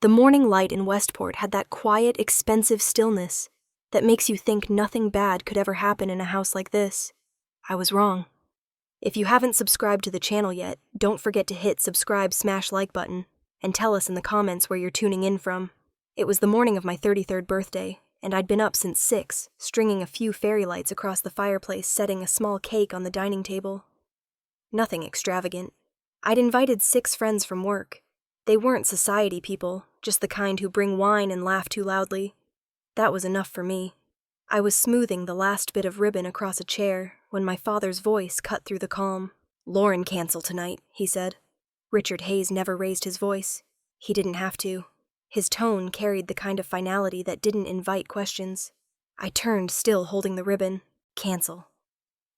The morning light in Westport had that quiet, expensive stillness that makes you think nothing bad could ever happen in a house like this. I was wrong. If you haven't subscribed to the channel yet, don't forget to hit subscribe / like button, and tell us in the comments where you're tuning in from. It was the morning of my 33rd birthday, and I'd been up since 6, stringing a few fairy lights across the fireplace, setting a small cake on the dining table. Nothing extravagant. I'd invited 6 friends from work. They weren't society people, just the kind who bring wine and laugh too loudly. That was enough for me. I was smoothing the last bit of ribbon across a chair when my father's voice cut through the calm. "Lauren canceled tonight," he said. Richard Hayes never raised his voice. He didn't have to. His tone carried the kind of finality that didn't invite questions. I turned, still holding the ribbon. Cancel.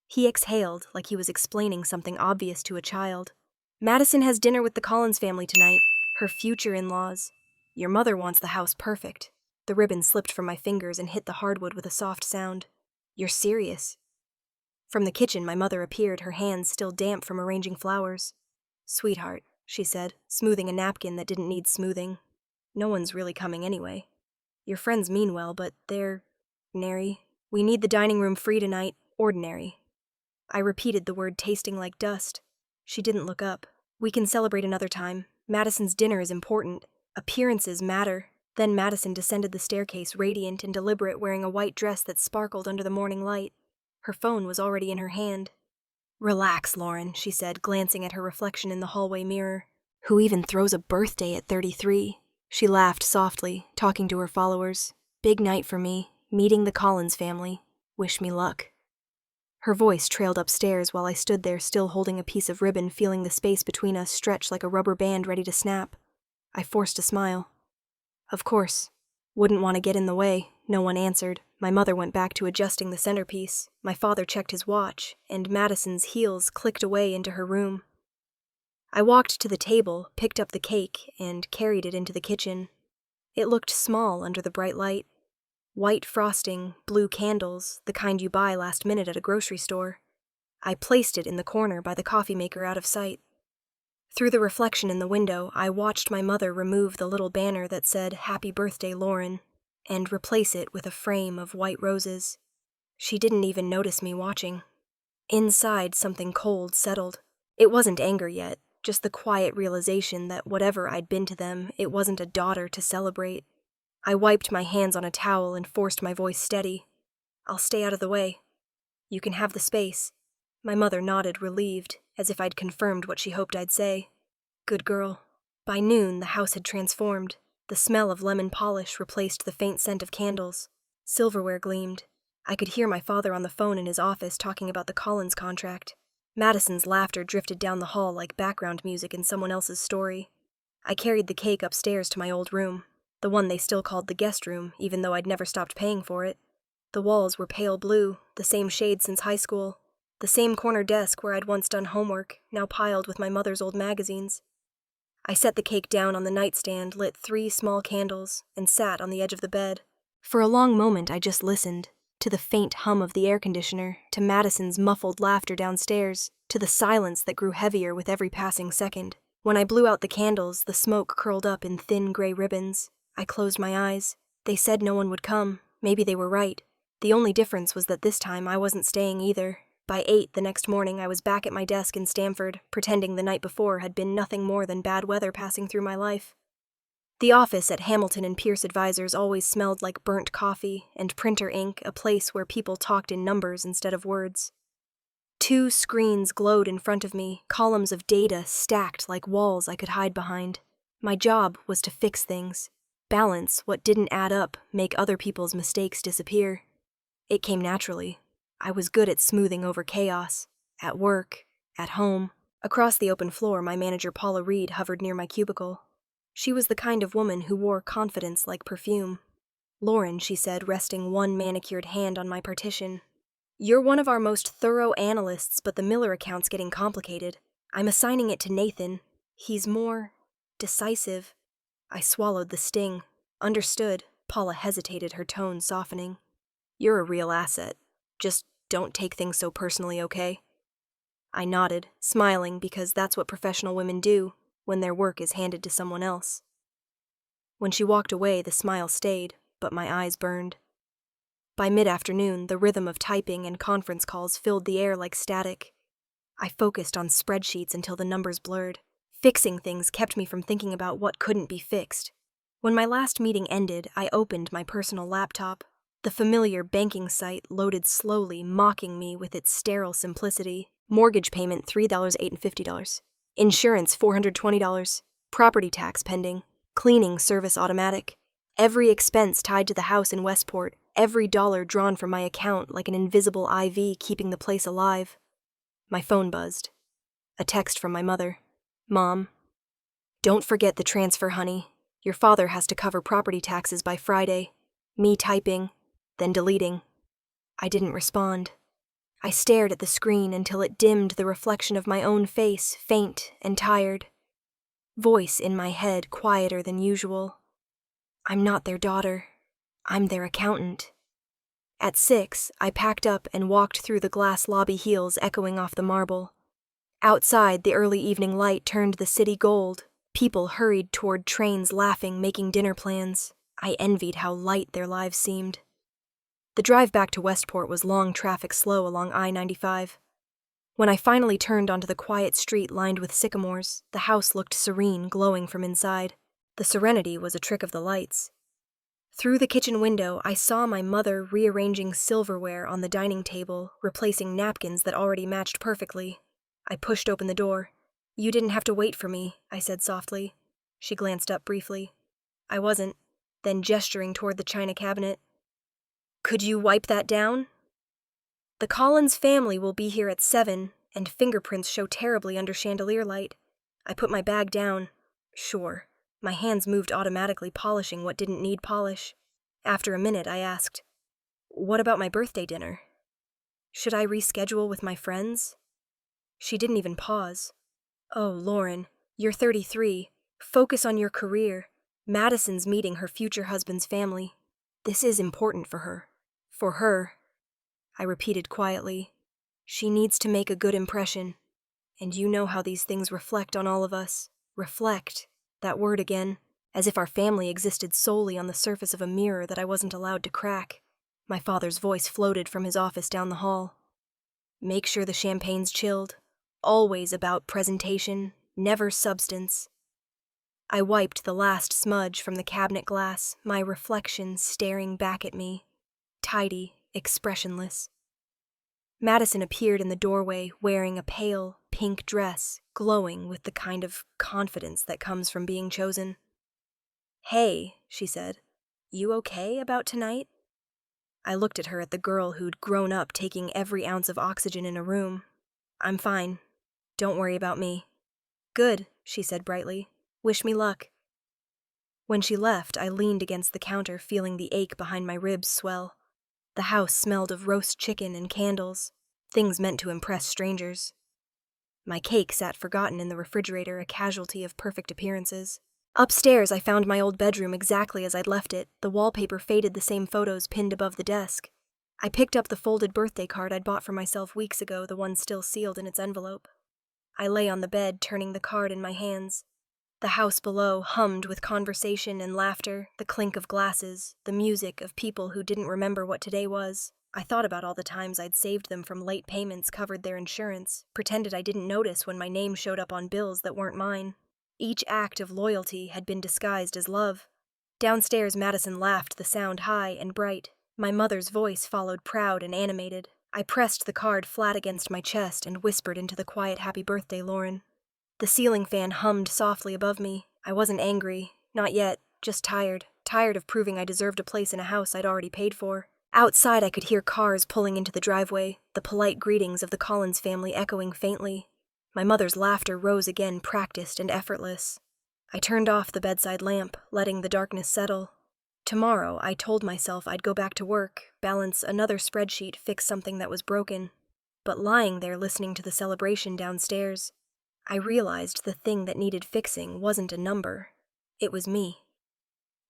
He exhaled like he was explaining something obvious to a child. "Madison has dinner with the Collins family tonight, her future in-laws. Your mother wants the house perfect." The ribbon slipped from my fingers and hit the hardwood with a soft sound. "You're serious?" From the kitchen, my mother appeared, her hands still damp from arranging flowers. "Sweetheart," she said, smoothing a napkin that didn't need smoothing. "No one's really coming anyway. Your friends mean well, but they're ordinary. We need the dining room free tonight, ordinary." I repeated the word, tasting like dust. She didn't look up. "We can celebrate another time. Madison's dinner is important. Appearances matter." Then Madison descended the staircase, radiant and deliberate, wearing a white dress that sparkled under the morning light. Her phone was already in her hand. "Relax, Lauren," she said, glancing at her reflection in the hallway mirror. "Who even throws a birthday at 33? She laughed softly, talking to her followers. "Big night for me, meeting the Collins family. Wish me luck." Her voice trailed upstairs while I stood there, still holding a piece of ribbon, feeling the space between us stretch like a rubber band ready to snap. I forced a smile. "Of course. Wouldn't want to get in the way." No one answered. My mother went back to adjusting the centerpiece. My father checked his watch, and Madison's heels clicked away into her room. I walked to the table, picked up the cake, and carried it into the kitchen. It looked small under the bright light. White frosting, blue candles, the kind you buy last minute at a grocery store. I placed it in the corner by the coffee maker, out of sight. Through the reflection in the window, I watched my mother remove the little banner that said "Happy Birthday, Lauren," and replace it with a frame of white roses. She didn't even notice me watching. Inside, something cold settled. It wasn't anger yet, just the quiet realization that whatever I'd been to them, it wasn't a daughter to celebrate. I wiped my hands on a towel and forced my voice steady. "I'll stay out of the way. You can have the space." My mother nodded, relieved, as if I'd confirmed what she hoped I'd say. Good girl. By noon, the house had transformed. The smell of lemon polish replaced the faint scent of candles. Silverware gleamed. I could hear my father on the phone in his office talking about the Collins contract. Madison's laughter drifted down the hall like background music in someone else's story. I carried the cake upstairs to my old room, the one they still called the guest room, even though I'd never stopped paying for it. The walls were pale blue, the same shade since high school. The same corner desk where I'd once done homework, now piled with my mother's old magazines. I set the cake down on the nightstand, lit 3 small candles, and sat on the edge of the bed. For a long moment I just listened, to the faint hum of the air conditioner, to Madison's muffled laughter downstairs, to the silence that grew heavier with every passing second. When I blew out the candles, the smoke curled up in thin gray ribbons. I closed my eyes. They said no one would come. Maybe they were right. The only difference was that this time I wasn't staying either. By 8 the next morning, I was back at my desk in Stamford, pretending the night before had been nothing more than bad weather passing through my life. The office at Hamilton and Pierce Advisors always smelled like burnt coffee and printer ink, a place where people talked in numbers instead of words. 2 screens glowed in front of me, columns of data stacked like walls I could hide behind. My job was to fix things, balance what didn't add up, make other people's mistakes disappear. It came naturally. I was good at smoothing over chaos, at work, at home. Across the open floor, my manager Paula Reed hovered near my cubicle. She was the kind of woman who wore confidence like perfume. "Lauren," she said, resting one manicured hand on my partition, "you're one of our most thorough analysts, but the Miller account's getting complicated. I'm assigning it to Nathan. He's more decisive." I swallowed the sting. "Understood." Paula hesitated, her tone softening. "You're a real asset. Just don't take things so personally, okay?" I nodded, smiling because that's what professional women do when their work is handed to someone else. When she walked away, the smile stayed, but my eyes burned. By mid-afternoon, the rhythm of typing and conference calls filled the air like static. I focused on spreadsheets until the numbers blurred. Fixing things kept me from thinking about what couldn't be fixed. When my last meeting ended, I opened my personal laptop. The familiar banking site loaded slowly, mocking me with its sterile simplicity. Mortgage payment $3,850. Insurance $420. Property tax pending. Cleaning service automatic. Every expense tied to the house in Westport. Every dollar drawn from my account like an invisible IV keeping the place alive. My phone buzzed. A text from my mother. Mom, don't forget the transfer, honey. Your father has to cover property taxes by Friday. Me typing, then deleting. I didn't respond. I stared at the screen until it dimmed the reflection of my own face, faint and tired. Voice in my head quieter than usual. I'm not their daughter. I'm their accountant. At 6, I packed up and walked through the glass lobby heels echoing off the marble. Outside, the early evening light turned the city gold. People hurried toward trains laughing, making dinner plans. I envied how light their lives seemed. The drive back to Westport was long traffic slow along I-95. When I finally turned onto the quiet street lined with sycamores, the house looked serene, glowing from inside. The serenity was a trick of the lights. Through the kitchen window, I saw my mother rearranging silverware on the dining table, replacing napkins that already matched perfectly. I pushed open the door. You didn't have to wait for me, I said softly. She glanced up briefly. I wasn't, then gesturing toward the china cabinet. Could you wipe that down? The Collins family will be here at 7, and fingerprints show terribly under chandelier light. I put my bag down. Sure. My hands moved automatically, polishing what didn't need polish. After a minute, I asked, what about my birthday dinner? Should I reschedule with my friends? She didn't even pause. Oh, Lauren, you're 33. Focus on your career. Madison's meeting her future husband's family. This is important for her. For her, I repeated quietly. She needs to make a good impression. And you know how these things reflect on all of us. Reflect. That word again, as if our family existed solely on the surface of a mirror that I wasn't allowed to crack. My father's voice floated from his office down the hall. Make sure the champagne's chilled. Always about presentation, never substance. I wiped the last smudge from the cabinet glass, my reflection staring back at me. Tidy, expressionless. Madison appeared in the doorway wearing a pale, pink dress, glowing with the kind of confidence that comes from being chosen. Hey, she said, you okay about tonight? I looked at her at the girl who'd grown up taking every ounce of oxygen in a room. I'm fine. Don't worry about me. Good, she said brightly. Wish me luck. When she left, I leaned against the counter, feeling the ache behind my ribs swell. The house smelled of roast chicken and candles, things meant to impress strangers. My cake sat forgotten in the refrigerator, a casualty of perfect appearances. Upstairs, I found my old bedroom exactly as I'd left it, the wallpaper faded, the same photos pinned above the desk. I picked up the folded birthday card I'd bought for myself weeks ago, the one still sealed in its envelope. I lay on the bed, turning the card in my hands. The house below hummed with conversation and laughter, the clink of glasses, the music of people who didn't remember what today was. I thought about all the times I'd saved them from late payments, covered their insurance, pretended I didn't notice when my name showed up on bills that weren't mine. Each act of loyalty had been disguised as love. Downstairs, Madison laughed, the sound high and bright. My mother's voice followed, proud and animated. I pressed the card flat against my chest and whispered into the quiet happy birthday, Lauren. The ceiling fan hummed softly above me. I wasn't angry, not yet, just tired of proving I deserved a place in a house I'd already paid for. Outside, I could hear cars pulling into the driveway, the polite greetings of the Collins family echoing faintly. My mother's laughter rose again, practiced and effortless. I turned off the bedside lamp, letting the darkness settle. Tomorrow, I told myself I'd go back to work, balance another spreadsheet, fix something that was broken. But lying there listening to the celebration downstairs, I realized the thing that needed fixing wasn't a number. It was me.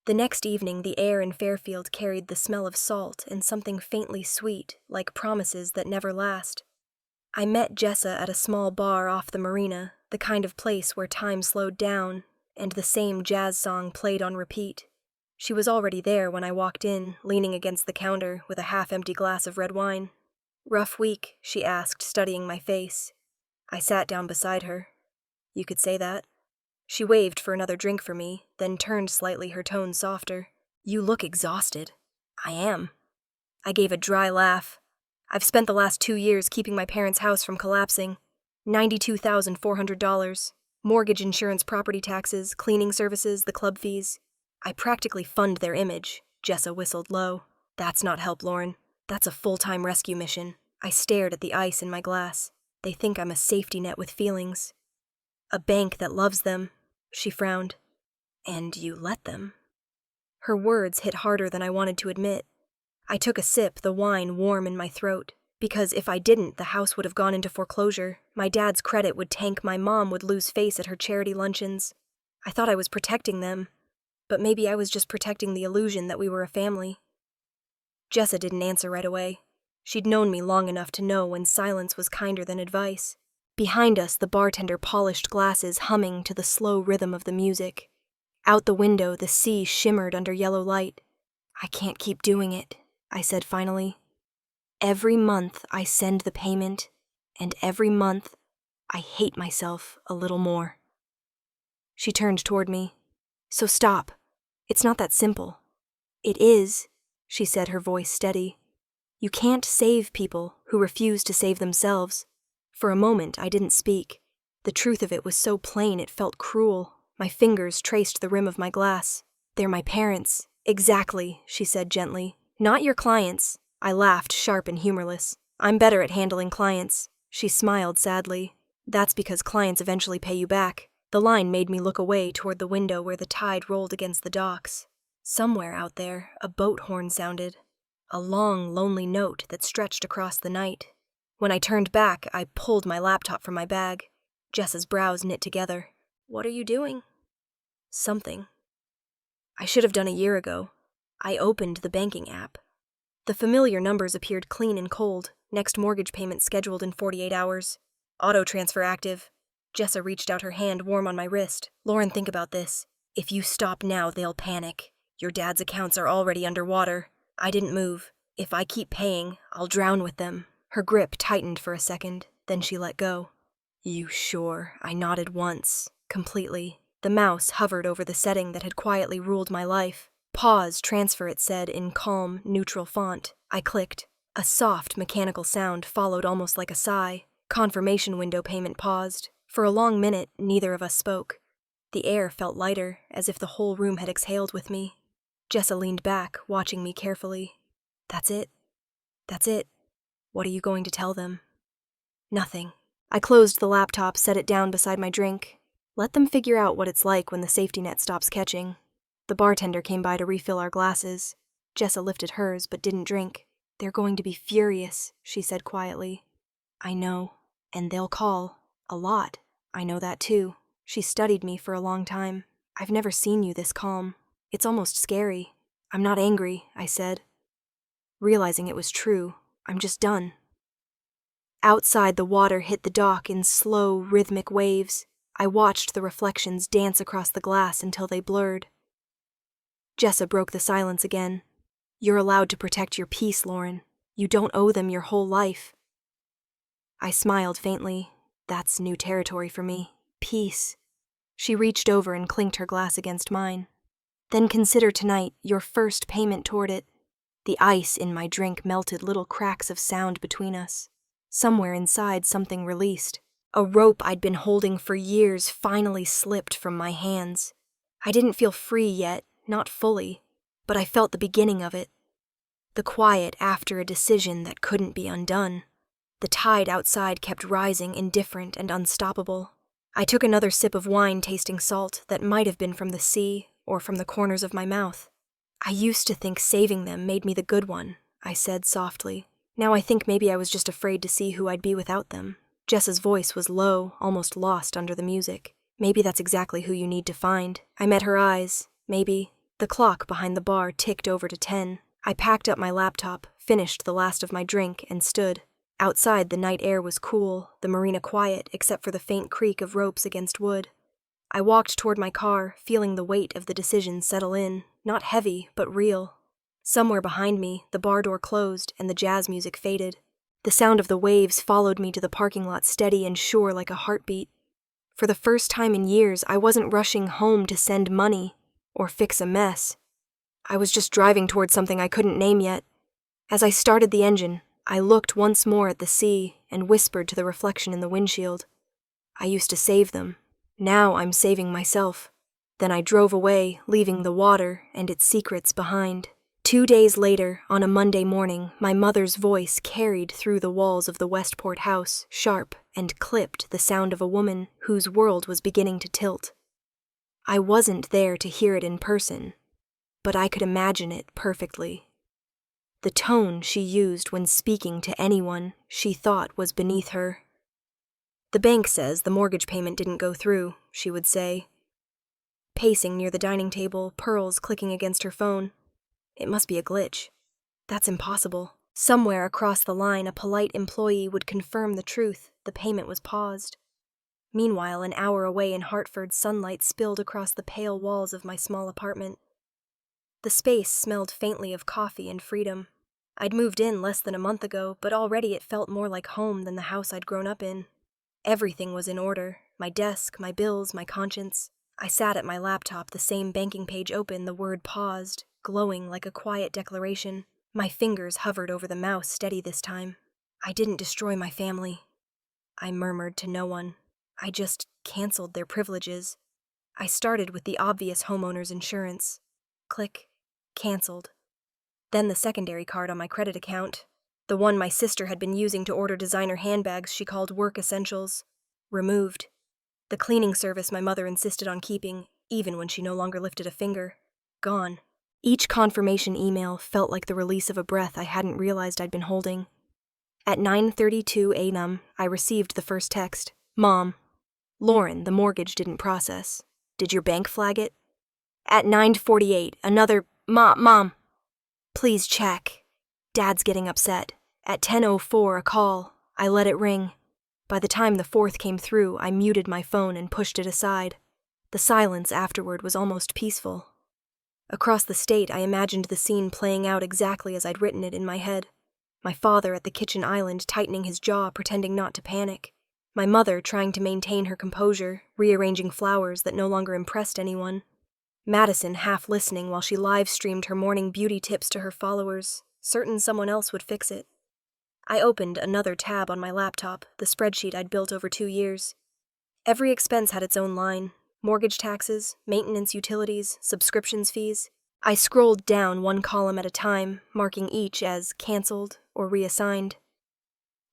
The next evening, the air in Fairfield carried the smell of salt and something faintly sweet, like promises that never last. I met Jessa at a small bar off the marina, the kind of place where time slowed down, and the same jazz song played on repeat. She was already there when I walked in, leaning against the counter with a half-empty glass of red wine. "Rough week?" she asked, studying my face. I sat down beside her. "You could say that." She waved for another drink for me, then turned slightly, her tone softer. "You look exhausted." "I am." I gave a dry laugh. "I've spent the last 2 years keeping my parents' house from collapsing. $92,400. Mortgage, insurance, property taxes, cleaning services, the club fees. I practically fund their image." Jessa whistled low. "That's not help, Lauren. That's a full-time rescue mission." I stared at the ice in my glass. "They think I'm a safety net with feelings." "A bank that loves them," she frowned. "And you let them." Her words hit harder than I wanted to admit. I took a sip, the wine warm in my throat, because if I didn't, the house would have gone into foreclosure. My dad's credit would tank, my mom would lose face at her charity luncheons. I thought I was protecting them, but maybe I was just protecting the illusion that we were a family. Jessa didn't answer right away. She'd known me long enough to know when silence was kinder than advice. Behind us, the bartender polished glasses, humming to the slow rhythm of the music. Out the window, the sea shimmered under yellow light. "I can't keep doing it," I said finally. "Every month I send the payment, and every month I hate myself a little more." She turned toward me. "So stop. It's not that simple." "It is," she said, her voice steady. "You can't save people who refuse to save themselves." For a moment, I didn't speak. The truth of it was so plain it felt cruel. My fingers traced the rim of my glass. "They're my parents." "Exactly," she said gently. "Not your clients." I laughed, sharp and humorless. "I'm better at handling clients." She smiled sadly. "That's because clients eventually pay you back." The line made me look away toward the window where the tide rolled against the docks. Somewhere out there, a boat horn sounded. A long, lonely note that stretched across the night. When I turned back, I pulled my laptop from my bag. Jessa's brows knit together. "What are you doing?" "Something. I should have done a year ago." I opened the banking app. The familiar numbers appeared clean and cold. Next mortgage payment scheduled in 48 hours. Auto transfer active. Jessa reached out her hand, warm on my wrist. "Lauren, think about this. If you stop now, they'll panic. Your dad's accounts are already underwater." I didn't move. "If I keep paying, I'll drown with them." Her grip tightened for a second, then she let go. "You sure?" I nodded once, completely. The mouse hovered over the setting that had quietly ruled my life. "Pause, transfer," it said in calm, neutral font. I clicked. A soft, mechanical sound followed almost like a sigh. Confirmation window payment paused. For a long minute, neither of us spoke. The air felt lighter, as if the whole room had exhaled with me. Jessa leaned back, watching me carefully. "That's it. That's it. What are you going to tell them?" "Nothing." I closed the laptop, set it down beside my drink. "Let them figure out what it's like when the safety net stops catching." The bartender came by to refill our glasses. Jessa lifted hers, but didn't drink. "They're going to be furious," she said quietly. "I know. And they'll call. A lot. I know that too." She studied me for a long time. "I've never seen you this calm. It's almost scary." "I'm not angry," I said. Realizing it was true, "I'm just done." Outside, the water hit the dock in slow, rhythmic waves. I watched the reflections dance across the glass until they blurred. Jessa broke the silence again. "You're allowed to protect your peace, Lauren. You don't owe them your whole life." I smiled faintly. That's new territory for me. Peace. She reached over and clinked her glass against mine. "Then consider tonight your first payment toward it." The ice in my drink melted, little cracks of sound between us. Somewhere inside, something released. A rope I'd been holding for years finally slipped from my hands. I didn't feel free yet, not fully, but I felt the beginning of it. The quiet after a decision that couldn't be undone. The tide outside kept rising, indifferent and unstoppable. I took another sip of wine, tasting salt that might have been from the sea or from the corners of my mouth. "I used to think saving them made me the good one," I said softly. "Now I think maybe I was just afraid to see who I'd be without them." Jessa's voice was low, almost lost under the music. "Maybe that's exactly who you need to find." I met her eyes. Maybe. The clock behind the bar ticked over to 10. I packed up my laptop, finished the last of my drink, and stood. Outside, the night air was cool, the marina quiet except for the faint creak of ropes against wood. I walked toward my car, feeling the weight of the decision settle in, not heavy, but real. Somewhere behind me, the bar door closed and the jazz music faded. The sound of the waves followed me to the parking lot, steady and sure like a heartbeat. For the first time in years, I wasn't rushing home to send money or fix a mess. I was just driving toward something I couldn't name yet. As I started the engine, I looked once more at the sea and whispered to the reflection in the windshield. I used to save them. Now I'm saving myself. Then I drove away, leaving the water and its secrets behind. 2 days later, on a Monday morning, my mother's voice carried through the walls of the Westport house, sharp and clipped, the sound of a woman whose world was beginning to tilt. I wasn't there to hear it in person, but I could imagine it perfectly. The tone she used when speaking to anyone she thought was beneath her. "The bank says the mortgage payment didn't go through," she would say. Pacing near the dining table, pearls clicking against her phone. It must be a glitch. That's impossible. Somewhere across the line, a polite employee would confirm the truth. The payment was paused. Meanwhile, an hour away in Hartford, sunlight spilled across the pale walls of my small apartment. The space smelled faintly of coffee and freedom. I'd moved in less than a month ago, but already it felt more like home than the house I'd grown up in. Everything was in order. My desk, my bills, my conscience. I sat at my laptop, the same banking page open, the word paused, glowing like a quiet declaration. My fingers hovered over the mouse, steady this time. I didn't destroy my family. I murmured to no one. I just canceled their privileges. I started with the obvious homeowner's insurance. Click. Canceled. Then the secondary card on my credit account. The one my sister had been using to order designer handbags she called work essentials. Removed. The cleaning service my mother insisted on keeping, even when she no longer lifted a finger. Gone. Each confirmation email felt like the release of a breath I hadn't realized I'd been holding. At 9:32 a.m., I received the first text. "Mom. Lauren, the mortgage didn't process. Did your bank flag it?" At 9:48, another, Mom. Please check. Dad's getting upset. At 10:04, a call. I let it ring. By the time the fourth came through, I muted my phone and pushed it aside. The silence afterward was almost peaceful. Across the state, I imagined the scene playing out exactly as I'd written it in my head. My father at the kitchen island, tightening his jaw, pretending not to panic. My mother trying to maintain her composure, rearranging flowers that no longer impressed anyone. Madison half listening while she live-streamed her morning beauty tips to her followers, certain someone else would fix it. I opened another tab on my laptop, the spreadsheet I'd built over 2 years. Every expense had its own line. Mortgage taxes, maintenance utilities, subscriptions fees. I scrolled down one column at a time, marking each as canceled or reassigned.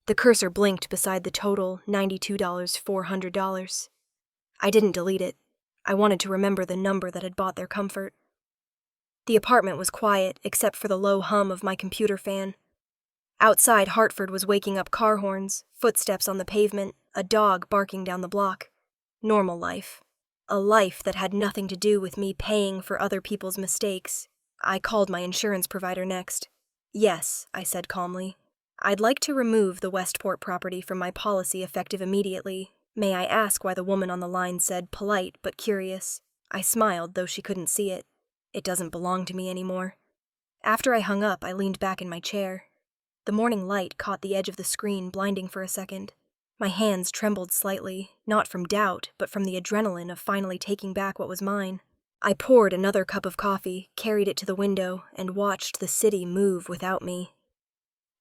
The cursor blinked beside the total $92,400. I didn't delete it. I wanted to remember the number that had bought their comfort. The apartment was quiet, except for the low hum of my computer fan. Outside, Hartford was waking up car horns, footsteps on the pavement, a dog barking down the block. Normal life. A life that had nothing to do with me paying for other people's mistakes. I called my insurance provider next. "Yes," I said calmly. "I'd like to remove the Westport property from my policy effective immediately. May I ask why?" the woman on the line said, polite but curious. I smiled, though she couldn't see it. It doesn't belong to me anymore. After I hung up, I leaned back in my chair. The morning light caught the edge of the screen, blinding for a second. My hands trembled slightly, not from doubt, but from the adrenaline of finally taking back what was mine. I poured another cup of coffee, carried it to the window, and watched the city move without me.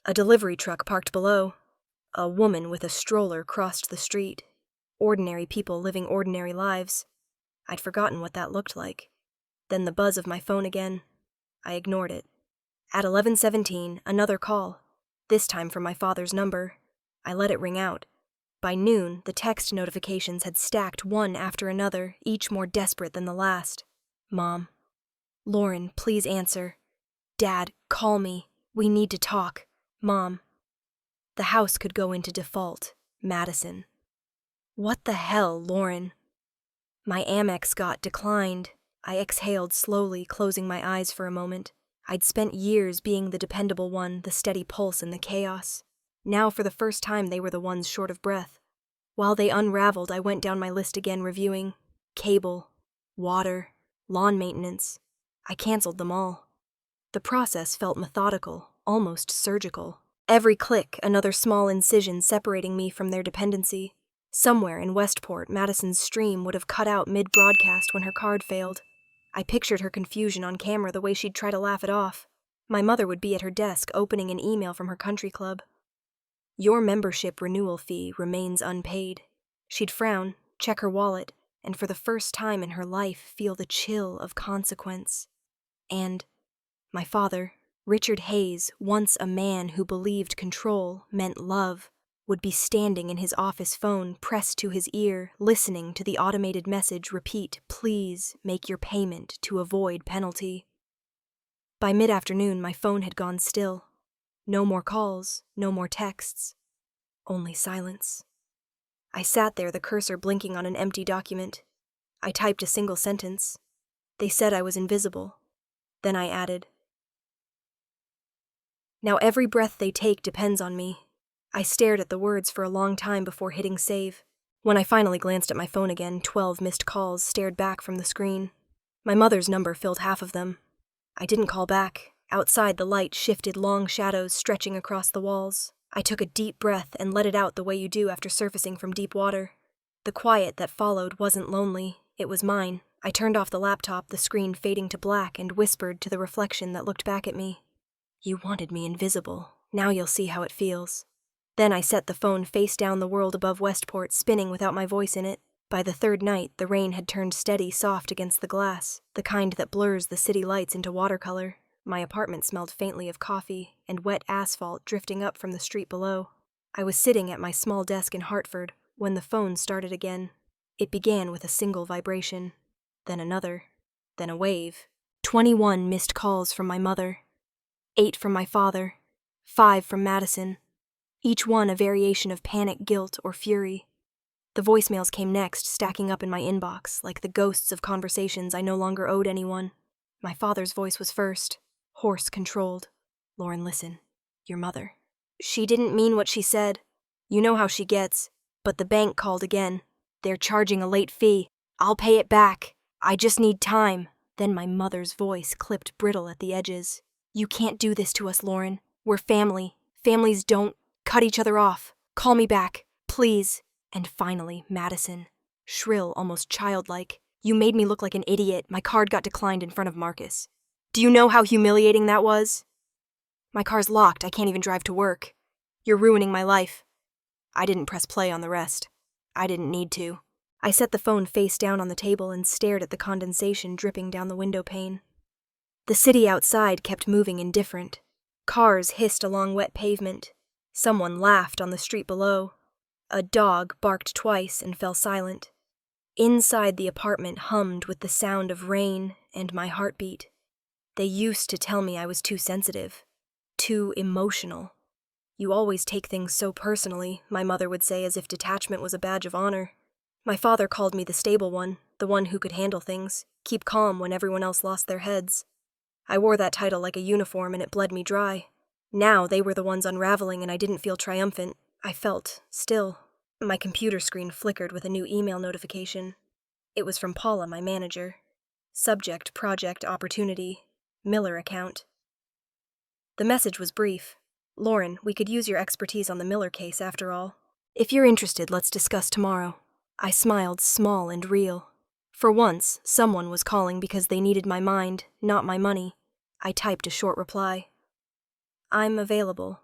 A delivery truck parked below. A woman with a stroller crossed the street. Ordinary people living ordinary lives. I'd forgotten what that looked like. Then the buzz of my phone again. I ignored it. At 11:17, another call. This time from my father's number. I let it ring out. By noon, the text notifications had stacked one after another, each more desperate than the last. "Mom. Lauren, please answer. Dad, call me. We need to talk. Mom." The house could go into default. Madison. What the hell, Lauren? My Amex got declined. I exhaled slowly, closing my eyes for a moment. I'd spent years being the dependable one, the steady pulse in the chaos. Now, for the first time, they were the ones short of breath. While they unraveled, I went down my list again, reviewing. cable, water, lawn maintenance. I canceled them all. The process felt methodical, almost surgical. Every click, another small incision separating me from their dependency. Somewhere in Westport, Madison's stream would have cut out mid-broadcast when her card failed. I pictured her confusion on camera the way she'd try to laugh it off. My mother would be at her desk opening an email from her country club. Your membership renewal fee remains unpaid. She'd frown, check her wallet, and for the first time in her life feel the chill of consequence. And my father, Richard Hayes, once a man who believed control meant love, would be standing in his office phone pressed to his ear, listening to the automated message repeat, "Please make your payment to avoid penalty." By mid-afternoon, my phone had gone still. No more calls, no more texts. Only silence. I sat there, the cursor blinking on an empty document. I typed a single sentence. They said I was invisible. Then I added, "Now every breath they take depends on me." I stared at the words for a long time before hitting save. When I finally glanced at my phone again, 12 missed calls stared back from the screen. My mother's number filled half of them. I didn't call back. Outside, the light shifted long shadows stretching across the walls. I took a deep breath and let it out the way you do after surfacing from deep water. The quiet that followed wasn't lonely. It was mine. I turned off the laptop, the screen fading to black, and whispered to the reflection that looked back at me. "You wanted me invisible. Now you'll see how it feels." Then I set the phone face down the world above Westport, spinning without my voice in it. By the third night, the rain had turned steady, soft against the glass, the kind that blurs the city lights into watercolor. My apartment smelled faintly of coffee and wet asphalt drifting up from the street below. I was sitting at my small desk in Hartford when the phone started again. It began with a single vibration, then another, then a wave. 21 missed calls from my mother, 8 from my father, 5 from Madison. Each one a variation of panic, guilt, or fury. The voicemails came next, stacking up in my inbox, like the ghosts of conversations I no longer owed anyone. My father's voice was first, hoarse, controlled. "Lauren, listen. Your mother. She didn't mean what she said. You know how she gets. But the bank called again. They're charging a late fee. I'll pay it back. I just need time." Then my mother's voice clipped brittle at the edges. "You can't do this to us, Lauren. We're family. Families don't cut each other off. Call me back, please." And finally, Madison, shrill, almost childlike. "You made me look like an idiot. My card got declined in front of Marcus. Do you know how humiliating that was? My car's locked. I can't even drive to work. You're ruining my life." I didn't press play on the rest. I didn't need to. I set the phone face down on the table and stared at the condensation dripping down the window pane. The city outside kept moving indifferent. Cars hissed along wet pavement. Someone laughed on the street below. A dog barked twice and fell silent. Inside the apartment hummed with the sound of rain and my heartbeat. They used to tell me I was too sensitive, too emotional. "You always take things so personally," my mother would say, as if detachment was a badge of honor. My father called me the stable one, the one who could handle things, keep calm when everyone else lost their heads. I wore that title like a uniform and it bled me dry. Now they were the ones unraveling and I didn't feel triumphant. I felt still. My computer screen flickered with a new email notification. It was from Paula, my manager. Subject, project, opportunity, Miller account. The message was brief. "Lauren, we could use your expertise on the Miller case after all. If you're interested, let's discuss tomorrow." I smiled, small and real. For once, someone was calling because they needed my mind, not my money. I typed a short reply. "I'm available."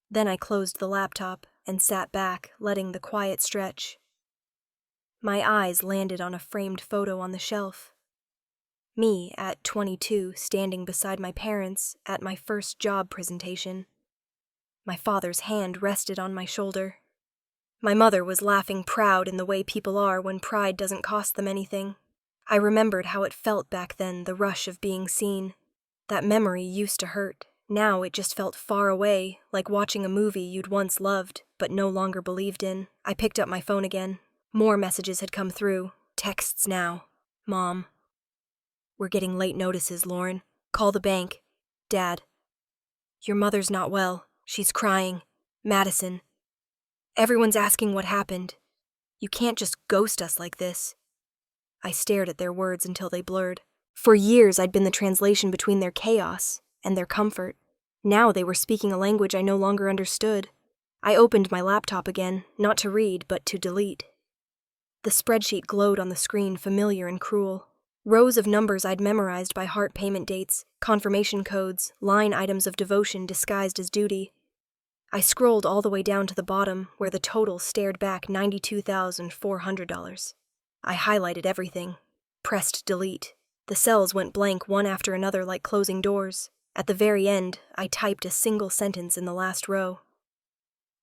Then I closed the laptop and sat back, letting the quiet stretch. My eyes landed on a framed photo on the shelf. Me at 22, standing beside my parents at my first job presentation. My father's hand rested on my shoulder. My mother was laughing, proud in the way people are when pride doesn't cost them anything. I remembered how it felt back then, the rush of being seen. That memory used to hurt. Now it just felt far away, like watching a movie you'd once loved, but no longer believed in. I picked up my phone again. More messages had come through. Texts now. "Mom. We're getting late notices, Lauren. Call the bank. Dad. Your mother's not well. She's crying. Madison. Everyone's asking what happened. You can't just ghost us like this. I stared at their words until they blurred. For years, I'd been the translation between their chaos and their comfort. Now they were speaking a language I no longer understood. I opened my laptop again, not to read, but to delete. The spreadsheet glowed on the screen, familiar and cruel. Rows of numbers I'd memorized by heart, payment dates, confirmation codes, line items of devotion disguised as duty. I scrolled all the way down to the bottom, where the total stared back $92,400. I highlighted everything, pressed delete. The cells went blank one after another like closing doors. At the very end, I typed a single sentence in the last row.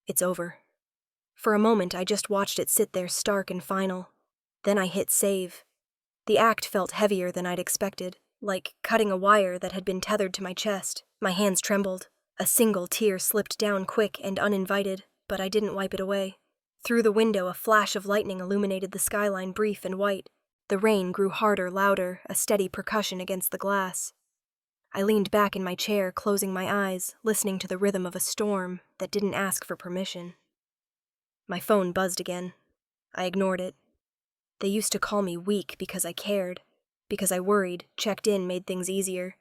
It's over. For a moment, I just watched it sit there stark and final. Then I hit save. The act felt heavier than I'd expected, like cutting a wire that had been tethered to my chest. My hands trembled. A single tear slipped down quick and uninvited, but I didn't wipe it away. Through the window, a flash of lightning illuminated the skyline, brief and white. The rain grew harder, louder, a steady percussion against the glass. I leaned back in my chair, closing my eyes, listening to the rhythm of a storm that didn't ask for permission. My phone buzzed again. I ignored it. They used to call me weak because I cared, because I worried, checked in, made things easier.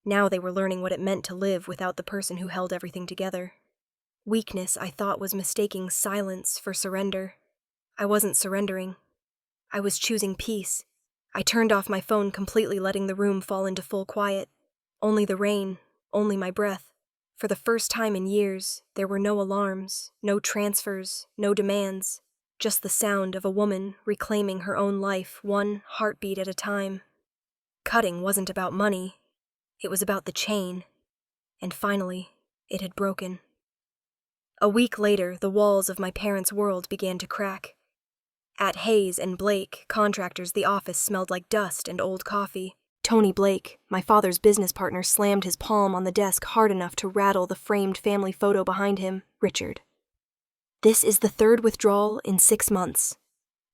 Now they were learning what it meant to live without the person who held everything together. Weakness, I thought, was mistaking silence for surrender. I wasn't surrendering. I was choosing peace. I turned off my phone completely, letting the room fall into full quiet. Only the rain, only my breath. For the first time in years, there were no alarms, no transfers, no demands. Just the sound of a woman reclaiming her own life, one heartbeat at a time. Cutting wasn't about money. It was about the chain. And finally, it had broken. A week later, the walls of my parents' world began to crack. At Hayes and Blake, contractors, the office smelled like dust and old coffee. Tony Blake, my father's business partner, slammed his palm on the desk hard enough to rattle the framed family photo behind him. Richard. This is the third withdrawal in 6 months.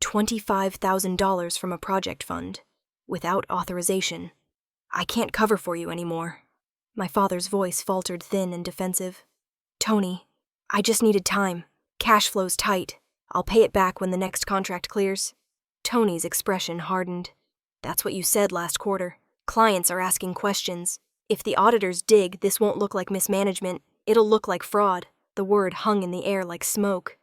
$25,000 from a project fund. Without authorization. I can't cover for you anymore. My father's voice faltered, thin and defensive. Tony, I just needed time. Cash flow's tight. I'll pay it back when the next contract clears. Tony's expression hardened. That's what you said last quarter. Clients are asking questions. If the auditors dig, this won't look like mismanagement. It'll look like fraud. The word hung in the air like smoke.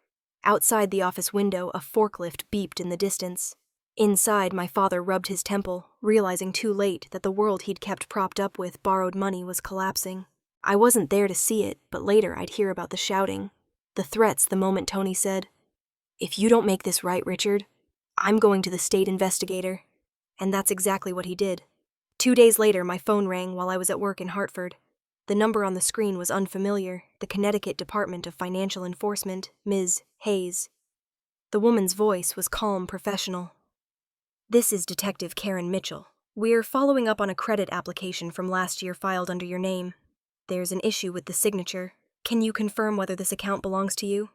Outside the office window, a forklift beeped in the distance. Inside, my father rubbed his temple, realizing too late that the world he'd kept propped up with borrowed money was collapsing. I wasn't there to see it, but later I'd hear about the shouting. The threats the moment Tony said, "If you don't make this right, Richard, I'm going to the state investigator." And that's exactly what he did. 2 days later, my phone rang while I was at work in Hartford. The number on the screen was unfamiliar, the Connecticut Department of Financial Enforcement, Ms. Hayes. The woman's voice was calm, professional. This is Detective Karen Mitchell. We're following up on a credit application from last year filed under your name. There's an issue with the signature. Can you confirm whether this account belongs to you?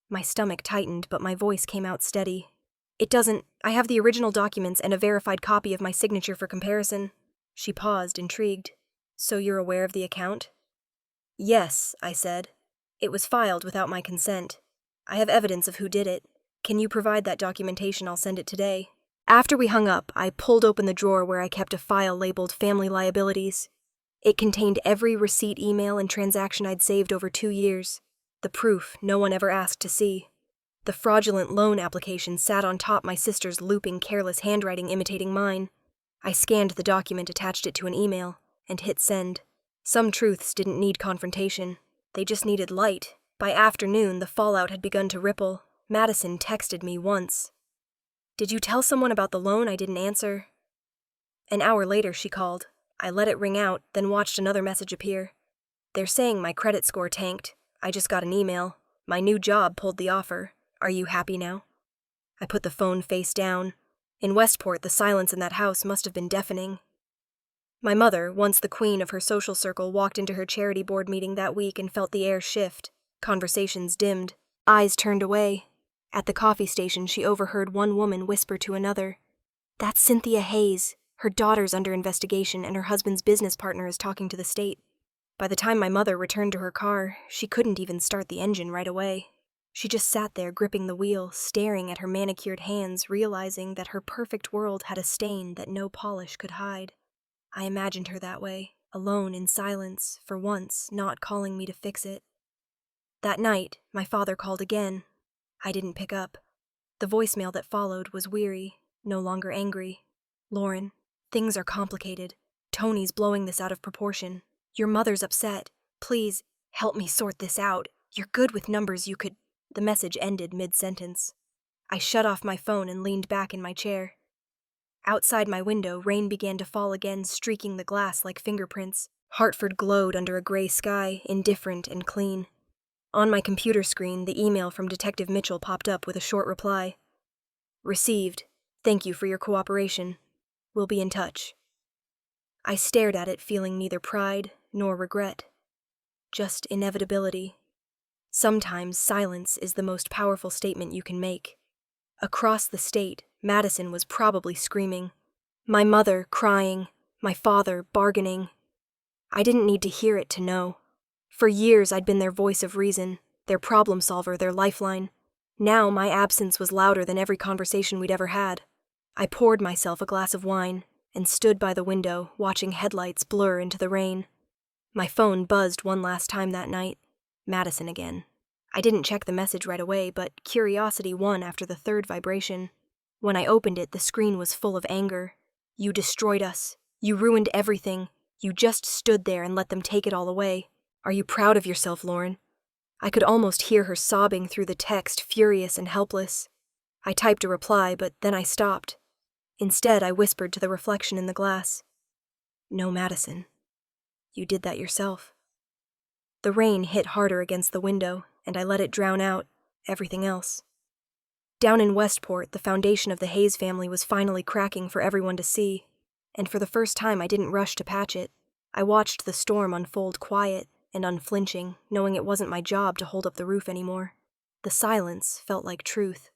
My stomach tightened, but my voice came out steady. It doesn't. I have the original documents and a verified copy of my signature for comparison. She paused, intrigued. So you're aware of the account? Yes, I said. It was filed without my consent. I have evidence of who did it. Can you provide that documentation? I'll send it today. After we hung up, I pulled open the drawer where I kept a file labeled Family Liabilities. It contained every receipt, email, and transaction I'd saved over 2 years. The proof no one ever asked to see. The fraudulent loan application sat on top, my sister's looping, careless handwriting imitating mine. I scanned the document, attached it to an email, and hit send. Some truths didn't need confrontation. They just needed light. By afternoon, the fallout had begun to ripple. Madison texted me once. "Did you tell someone about the loan?" I didn't answer. An hour later, she called. I let it ring out, then watched another message appear. "They're saying my credit score tanked. I just got an email. My new job pulled the offer. Are you happy now?" I put the phone face down. In Westport, the silence in that house must have been deafening. My mother, once the queen of her social circle, walked into her charity board meeting that week and felt the air shift. Conversations dimmed. Eyes turned away. At the coffee station, she overheard one woman whisper to another, "That's Cynthia Hayes. Her daughter's under investigation and her husband's business partner is talking to the state." By the time my mother returned to her car, she couldn't even start the engine right away. She just sat there gripping the wheel, staring at her manicured hands, realizing that her perfect world had a stain that no polish could hide. I imagined her that way, alone in silence, for once, not calling me to fix it. That night, my father called again. I didn't pick up. The voicemail that followed was weary, no longer angry. "Lauren, things are complicated. Tony's blowing this out of proportion. Your mother's upset. Please, help me sort this out. You're good with numbers, you could—" The message ended mid-sentence. I shut off my phone and leaned back in my chair. Outside my window, rain began to fall again, streaking the glass like fingerprints. Hartford glowed under a gray sky, indifferent and clean. On my computer screen, the email from Detective Mitchell popped up with a short reply. "Received. Thank you for your cooperation. We'll be in touch." I stared at it, feeling neither pride nor regret. Just inevitability. Sometimes silence is the most powerful statement you can make. Across the state, Madison was probably screaming. My mother crying, my father bargaining. I didn't need to hear it to know. For years I'd been their voice of reason, their problem solver, their lifeline. Now my absence was louder than every conversation we'd ever had. I poured myself a glass of wine and stood by the window, watching headlights blur into the rain. My phone buzzed one last time that night. Madison again. I didn't check the message right away, but curiosity won after the third vibration. When I opened it, the screen was full of anger. "You destroyed us. You ruined everything. You just stood there and let them take it all away. Are you proud of yourself, Lauren?" I could almost hear her sobbing through the text, furious and helpless. I typed a reply, but then I stopped. Instead, I whispered to the reflection in the glass. "No, Madison. You did that yourself." The rain hit harder against the window, and I let it drown out everything else. Down in Westport, the foundation of the Hayes family was finally cracking for everyone to see, and for the first time I didn't rush to patch it. I watched the storm unfold quiet and unflinching, knowing it wasn't my job to hold up the roof anymore. The silence felt like truth.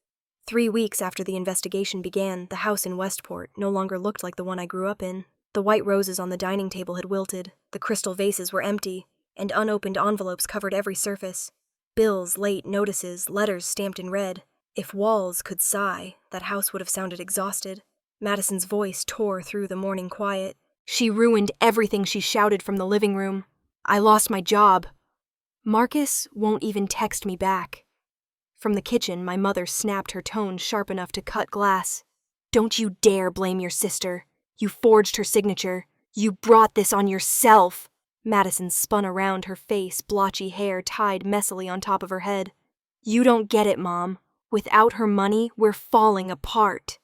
3 weeks after the investigation began, the house in Westport no longer looked like the one I grew up in. The white roses on the dining table had wilted, the crystal vases were empty, and unopened envelopes covered every surface. Bills, late notices, letters stamped in red. If walls could sigh, that house would have sounded exhausted. Madison's voice tore through the morning quiet. "She ruined everything," she shouted from the living room. "I lost my job. Marcus won't even text me back." From the kitchen, my mother snapped, her tone sharp enough to cut glass. "Don't you dare blame your sister. You forged her signature. You brought this on yourself." Madison spun around, her face, blotchy hair tied messily on top of her head. "You don't get it, Mom. Without her money, we're falling apart."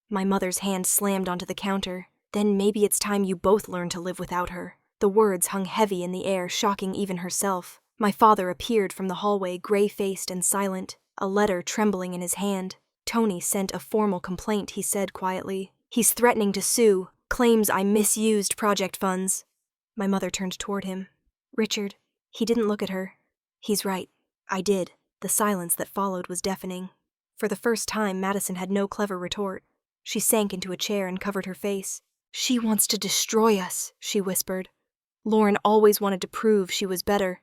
My mother's hand slammed onto the counter. "Then maybe it's time you both learn to live without her." The words hung heavy in the air, shocking even herself. My father appeared from the hallway, gray-faced and silent, a letter trembling in his hand. "Tony sent a formal complaint," he said quietly. "He's threatening to sue, claims I misused project funds." My mother turned toward him. "Richard." He didn't look at her. "He's right. I did." The silence that followed was deafening. For the first time, Madison had no clever retort. She sank into a chair and covered her face. "She wants to destroy us," she whispered. "Lauren always wanted to prove she was better."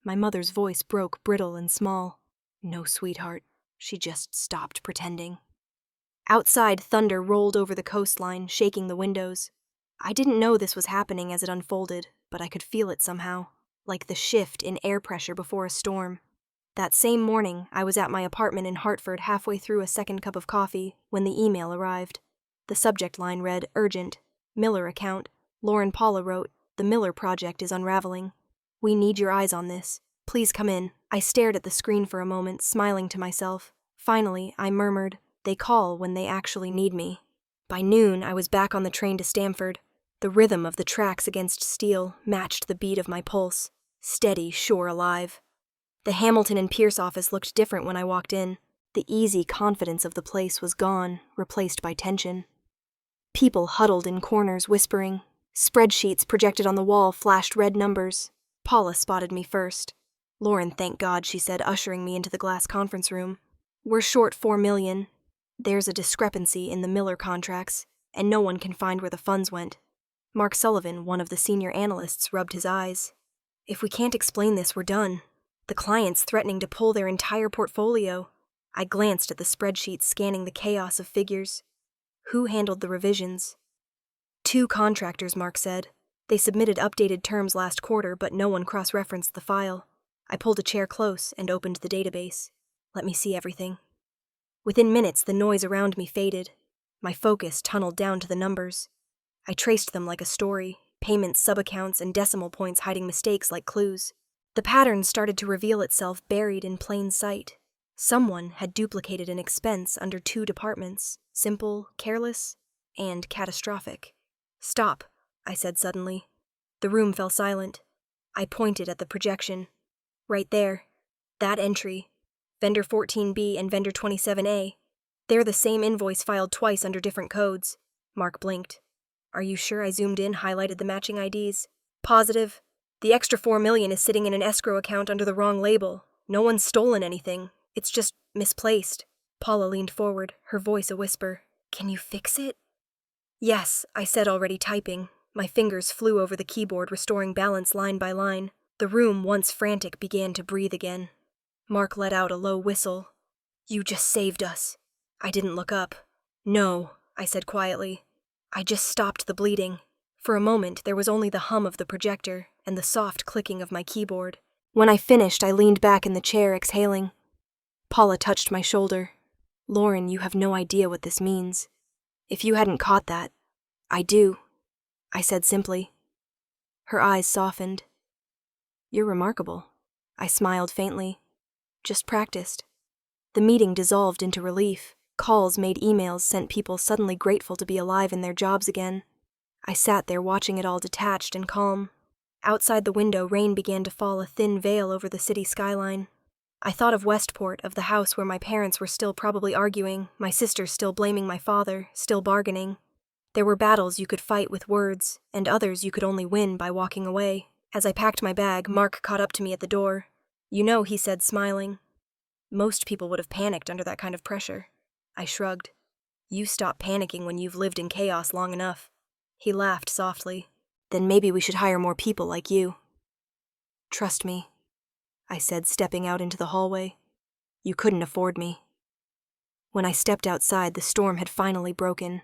My mother's voice broke, brittle and small. "No, sweetheart. She just stopped pretending." Outside, thunder rolled over the coastline, shaking the windows. I didn't know this was happening as it unfolded, but I could feel it somehow, like the shift in air pressure before a storm. That same morning, I was at my apartment in Hartford, halfway through a second cup of coffee, when the email arrived. The subject line read, "Urgent. Miller account. Lauren Paula wrote, 'The Miller project is unraveling. We need your eyes on this. Please come in.'" I stared at the screen for a moment, smiling to myself. Finally, I murmured, "They call when they actually need me." By noon, I was back on the train to Stamford. The rhythm of the tracks against steel matched the beat of my pulse. Steady, sure, alive. The Hamilton and Pierce office looked different when I walked in. The easy confidence of the place was gone, replaced by tension. People huddled in corners, whispering. Spreadsheets projected on the wall flashed red numbers. Paula spotted me first. "Lauren, thank God," she said, ushering me into the glass conference room. "We're short $4 million. There's a discrepancy in the Miller contracts, and no one can find where the funds went." Mark Sullivan, one of the senior analysts, rubbed his eyes. "If we can't explain this, we're done." The client's threatening to pull their entire portfolio. I glanced at the spreadsheet scanning the chaos of figures. Who handled the revisions? 2 contractors, Mark said. They submitted updated terms last quarter, but no one cross-referenced the file. I pulled a chair close and opened the database. Let me see everything. Within minutes, the noise around me faded. My focus tunneled down to the numbers. I traced them like a story, payments, subaccounts, and decimal points hiding mistakes like clues. The pattern started to reveal itself buried in plain sight. Someone had duplicated an expense under 2 departments: simple, careless, and catastrophic. Stop, I said suddenly. The room fell silent. I pointed at the projection. Right there. That entry. Vendor 14B and Vendor 27A. They're the same invoice filed twice under different codes. Mark blinked. Are you sure? I zoomed in, highlighted the matching IDs. Positive. The extra $4 million is sitting in an escrow account under the wrong label. No one's stolen anything. It's just misplaced. Paula leaned forward, her voice a whisper. Can you fix it? Yes, I said, already typing. My fingers flew over the keyboard, restoring balance line by line. The room, once frantic, began to breathe again. Mark let out a low whistle. You just saved us. I didn't look up. No, I said quietly. I just stopped the bleeding. For a moment, there was only the hum of the projector and the soft clicking of my keyboard. When I finished, I leaned back in the chair, exhaling. Paula touched my shoulder. Lauren, you have no idea what this means. If you hadn't caught that, I do, I said simply. Her eyes softened. You're remarkable. I smiled faintly. Just practiced. The meeting dissolved into relief. Calls made emails sent people suddenly grateful to be alive in their jobs again. I sat there watching it all detached and calm. Outside the window, rain began to fall, a thin veil over the city skyline. I thought of Westport, of the house where my parents were still probably arguing, my sister still blaming my father, still bargaining. There were battles you could fight with words, and others you could only win by walking away. As I packed my bag, Mark caught up to me at the door. You know, he said, smiling. Most people would have panicked under that kind of pressure. I shrugged. You stop panicking when you've lived in chaos long enough. He laughed softly. Then maybe we should hire more people like you. Trust me, I said, stepping out into the hallway. You couldn't afford me. When I stepped outside, the storm had finally broken.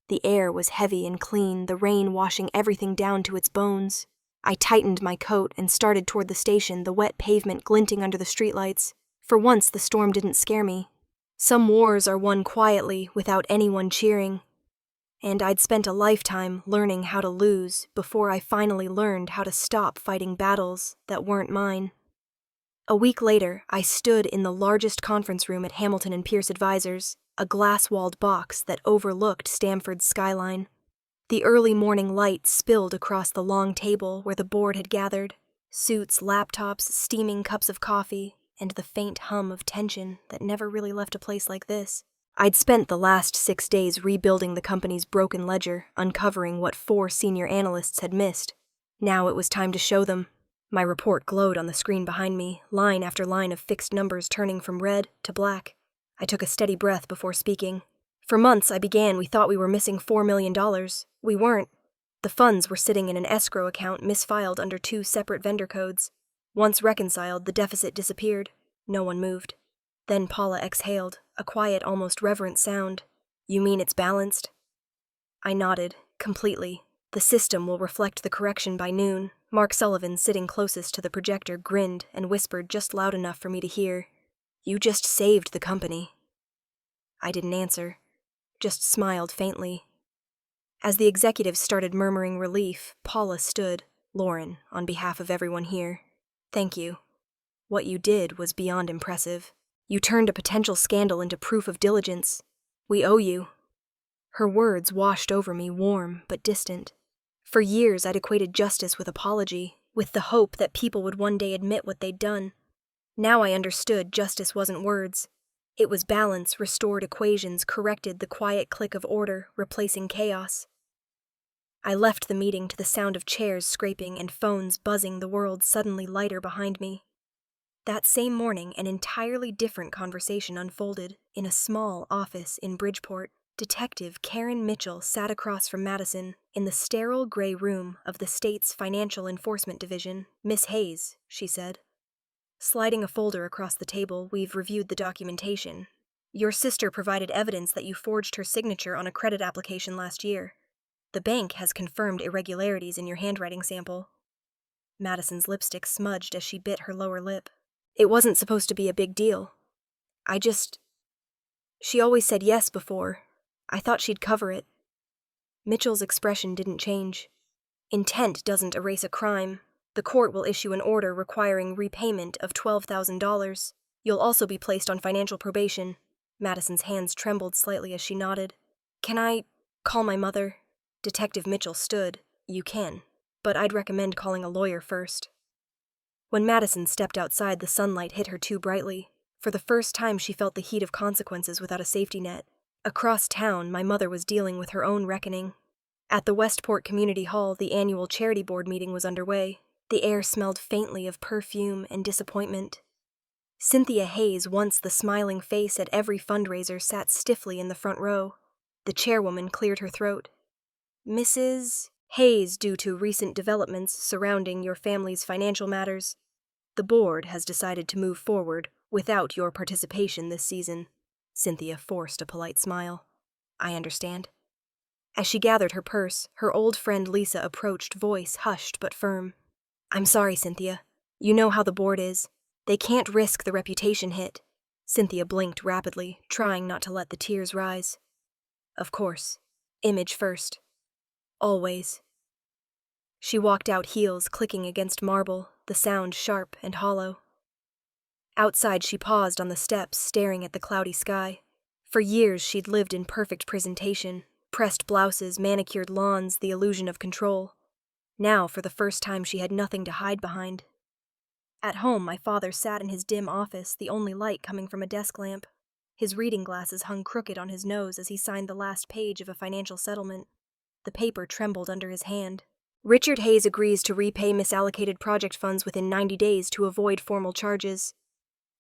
The air was heavy and clean, the rain washing everything down to its bones. I tightened my coat and started toward the station, the wet pavement glinting under the streetlights. For once, the storm didn't scare me. Some wars are won quietly, without anyone cheering. And I'd spent a lifetime learning how to lose before I finally learned how to stop fighting battles that weren't mine. A week later, I stood in the largest conference room at Hamilton and Pierce Advisors, a glass-walled box that overlooked Stamford's skyline. The early morning light spilled across the long table where the board had gathered, suits, laptops, steaming cups of coffee, and the faint hum of tension that never really left a place like this. I'd spent the last 6 days rebuilding the company's broken ledger, uncovering what 4 senior analysts had missed. Now it was time to show them. My report glowed on the screen behind me, line after line of fixed numbers turning from red to black. I took a steady breath before speaking. For months, we thought we were missing $4 million. We weren't. The funds were sitting in an escrow account misfiled under 2 separate vendor codes. Once reconciled, the deficit disappeared. No one moved. Then Paula exhaled, a quiet, almost reverent sound. You mean it's balanced? I nodded, completely. The system will reflect the correction by noon. Mark Sullivan, sitting closest to the projector, grinned and whispered just loud enough for me to hear. You just saved the company. I didn't answer, just smiled faintly. As the executives started murmuring relief, Paula stood. Lauren, on behalf of everyone here, thank you. What you did was beyond impressive. You turned a potential scandal into proof of diligence. We owe you. Her words washed over me, warm but distant. For years, I'd equated justice with apology, with the hope that people would one day admit what they'd done. Now I understood justice wasn't words. It was balance, restored equations, corrected the quiet click of order, replacing chaos. I left the meeting to the sound of chairs scraping and phones buzzing, the world suddenly lighter behind me. That same morning, an entirely different conversation unfolded in a small office in Bridgeport. Detective Karen Mitchell sat across from Madison in the sterile gray room of the state's Financial Enforcement Division. Miss Hayes, she said. Sliding a folder across the table, we've reviewed the documentation. Your sister provided evidence that you forged her signature on a credit application last year. The bank has confirmed irregularities in your handwriting sample. Madison's lipstick smudged as she bit her lower lip. It wasn't supposed to be a big deal. She always said yes before. I thought she'd cover it. Mitchell's expression didn't change. Intent doesn't erase a crime. The court will issue an order requiring repayment of $12,000. You'll also be placed on financial probation. Madison's hands trembled slightly as she nodded. Can I call my mother? Detective Mitchell stood. You can, but I'd recommend calling a lawyer first. When Madison stepped outside, the sunlight hit her too brightly. For the first time, she felt the heat of consequences without a safety net. Across town, my mother was dealing with her own reckoning. At the Westport Community Hall, the annual charity board meeting was underway. The air smelled faintly of perfume and disappointment. Cynthia Hayes, once the smiling face at every fundraiser, sat stiffly in the front row. The chairwoman cleared her throat. Mrs. Hayes, due to recent developments surrounding your family's financial matters, the board has decided to move forward without your participation this season. Cynthia forced a polite smile. I understand. As she gathered her purse, her old friend Lisa approached, voice hushed but firm. I'm sorry, Cynthia. You know how the board is. They can't risk the reputation hit. Cynthia blinked rapidly, trying not to let the tears rise. Of course. Image first. Always. She walked out, heels clicking against marble, the sound sharp and hollow. Outside, she paused on the steps, staring at the cloudy sky. For years, she'd lived in perfect presentation, pressed blouses, manicured lawns, the illusion of control. Now, for the first time, she had nothing to hide behind. At home, my father sat in his dim office, the only light coming from a desk lamp. His reading glasses hung crooked on his nose as he signed the last page of a financial settlement. The paper trembled under his hand. Richard Hayes agrees to repay misallocated project funds within 90 days to avoid formal charges.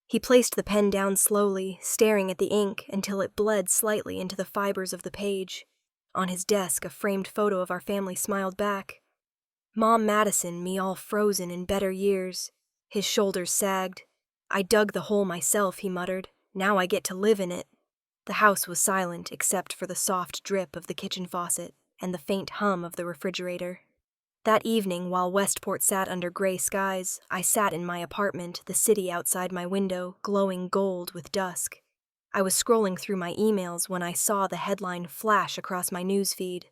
He placed the pen down slowly, staring at the ink until it bled slightly into the fibers of the page. On his desk, a framed photo of our family smiled back. Mom Madison, me all frozen in better years. His shoulders sagged. I dug the hole myself, he muttered. Now I get to live in it. The house was silent except for the soft drip of the kitchen faucet and the faint hum of the refrigerator. That evening, while Westport sat under gray skies, I sat in my apartment, the city outside my window, glowing gold with dusk. I was scrolling through my emails when I saw the headline flash across my newsfeed.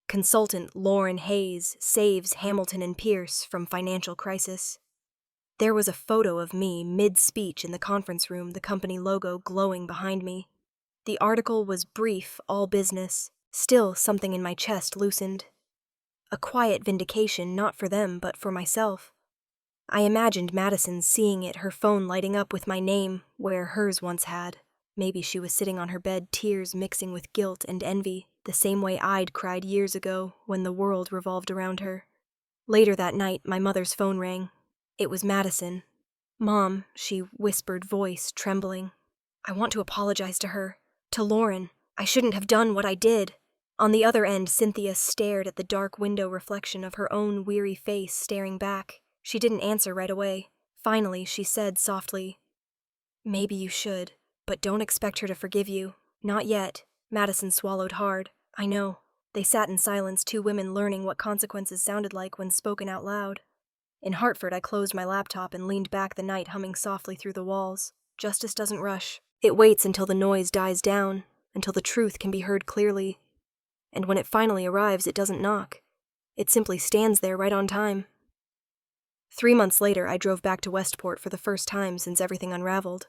Consultant Lauren Hayes saves Hamilton and Pierce from financial crisis. There was a photo of me mid-speech in the conference room, the company logo glowing behind me. The article was brief, all business. Still, something in my chest loosened. A quiet vindication, not for them, but for myself. I imagined Madison seeing it, her phone lighting up with my name, where hers once had. Maybe she was sitting on her bed, tears mixing with guilt and envy, the same way I'd cried years ago when the world revolved around her. Later that night, my mother's phone rang. It was Madison. Mom, she whispered, voice trembling. I want to apologize to her. To Lauren. I shouldn't have done what I did. On the other end, Cynthia stared at the dark window reflection of her own weary face staring back. She didn't answer right away. Finally, she said softly, Maybe you should, but don't expect her to forgive you. Not yet. Madison swallowed hard. I know. They sat in silence, two women learning what consequences sounded like when spoken out loud. In Hartford, I closed my laptop and leaned back the night, humming softly through the walls. Justice doesn't rush. It waits until the noise dies down, until the truth can be heard clearly. And when it finally arrives, it doesn't knock. It simply stands there right on time. 3 months later, I drove back to Westport for the first time since everything unraveled.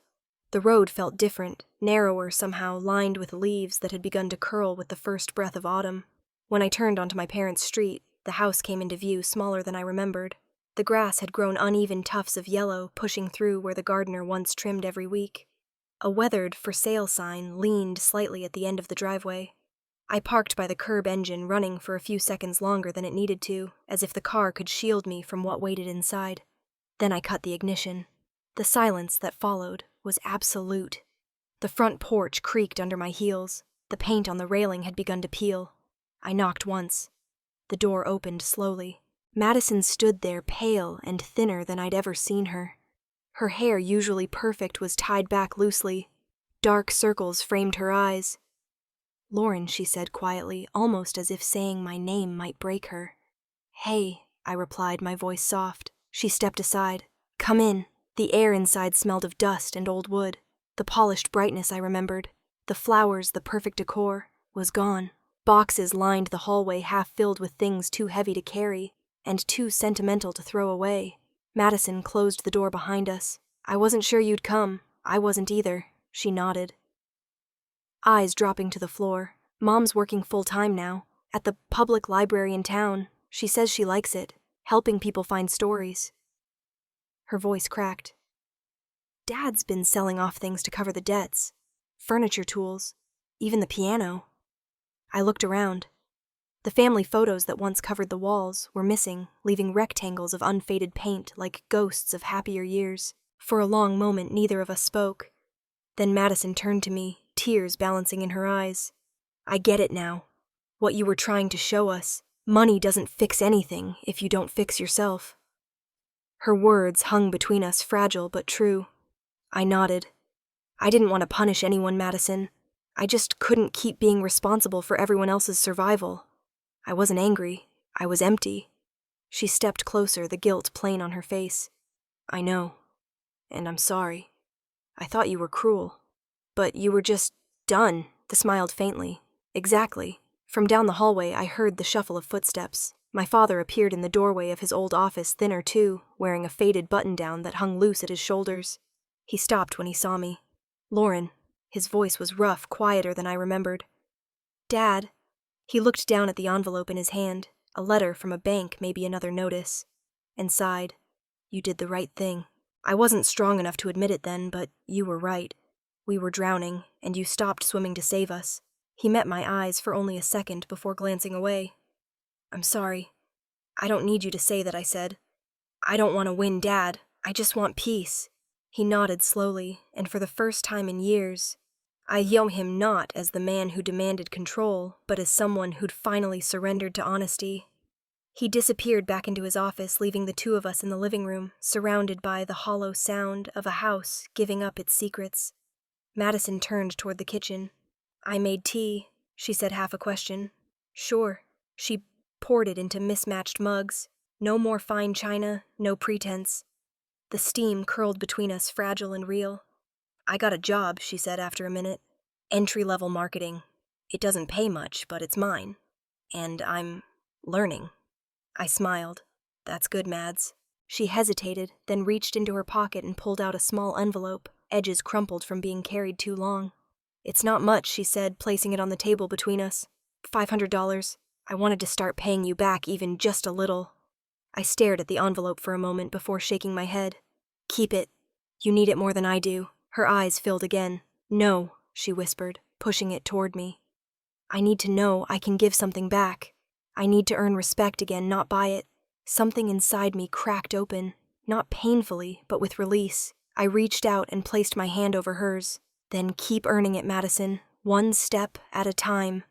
The road felt different, narrower somehow, lined with leaves that had begun to curl with the first breath of autumn. When I turned onto my parents' street, the house came into view, smaller than I remembered. The grass had grown uneven tufts of yellow, pushing through where the gardener once trimmed every week. A weathered for sale sign leaned slightly at the end of the driveway. I parked by the curb engine, running for a few seconds longer than it needed to, as if the car could shield me from what waited inside. Then I cut the ignition. The silence that followed was absolute. The front porch creaked under my heels. The paint on the railing had begun to peel. I knocked once. The door opened slowly. Madison stood there, pale and thinner than I'd ever seen her. Her hair, usually perfect, was tied back loosely. Dark circles framed her eyes. "Lauren," she said quietly, almost as if saying my name might break her. "Hey," I replied, my voice soft. She stepped aside. "Come in." The air inside smelled of dust and old wood. The polished brightness I remembered, the flowers, the perfect decor, was gone. Boxes lined the hallway, half filled with things too heavy to carry and too sentimental to throw away. Madison closed the door behind us. "I wasn't sure you'd come." "I wasn't either," she nodded. Eyes dropping to the floor. "Mom's working full-time now, at the public library in town. She says she likes it, helping people find stories." Her voice cracked. "Dad's been selling off things to cover the debts. Furniture tools, even the piano." I looked around. The family photos that once covered the walls were missing, leaving rectangles of unfaded paint like ghosts of happier years. For a long moment, neither of us spoke. Then Madison turned to me, tears balancing in her eyes. "I get it now. What you were trying to show us. Money doesn't fix anything if you don't fix yourself." Her words hung between us, fragile but true. I nodded. "I didn't want to punish anyone, Madison. I just couldn't keep being responsible for everyone else's survival. I wasn't angry. I was empty." She stepped closer, the guilt plain on her face. "I know. And I'm sorry. I thought you were cruel. But you were just done." The smiled faintly. "Exactly." From down the hallway, I heard the shuffle of footsteps. My father appeared in the doorway of his old office, thinner too, wearing a faded button-down that hung loose at his shoulders. He stopped when he saw me. "Lauren." His voice was rough, quieter than I remembered. "Dad." He looked down at the envelope in his hand, a letter from a bank, maybe another notice, and sighed. "You did the right thing. I wasn't strong enough to admit it then, but you were right. We were drowning, and you stopped swimming to save us." He met my eyes for only a second before glancing away. "I'm sorry. I don't need you to say that," I said. "I don't want to win Dad. I just want peace." He nodded slowly, and for the first time in years, I know him not as the man who demanded control, but as someone who'd finally surrendered to honesty. He disappeared back into his office, leaving the two of us in the living room, surrounded by the hollow sound of a house giving up its secrets. Madison turned toward the kitchen. "I made tea," she said, half a question. "Sure." She poured it into mismatched mugs. No more fine china, no pretense. The steam curled between us, fragile and real. "I got a job," she said after a minute. "Entry-level marketing. It doesn't pay much, but it's mine. And I'm learning." I smiled. "That's good, Mads." She hesitated, then reached into her pocket and pulled out a small envelope, edges crumpled from being carried too long. "It's not much," she said, placing it on the table between us. $500. I wanted to start paying you back even just a little." I stared at the envelope for a moment before shaking my head. "Keep it. You need it more than I do." Her eyes filled again. "No," she whispered, pushing it toward me. "I need to know I can give something back. I need to earn respect again, not buy it." Something inside me cracked open, not painfully, but with release. I reached out and placed my hand over hers. "Then keep earning it, Madison, one step at a time."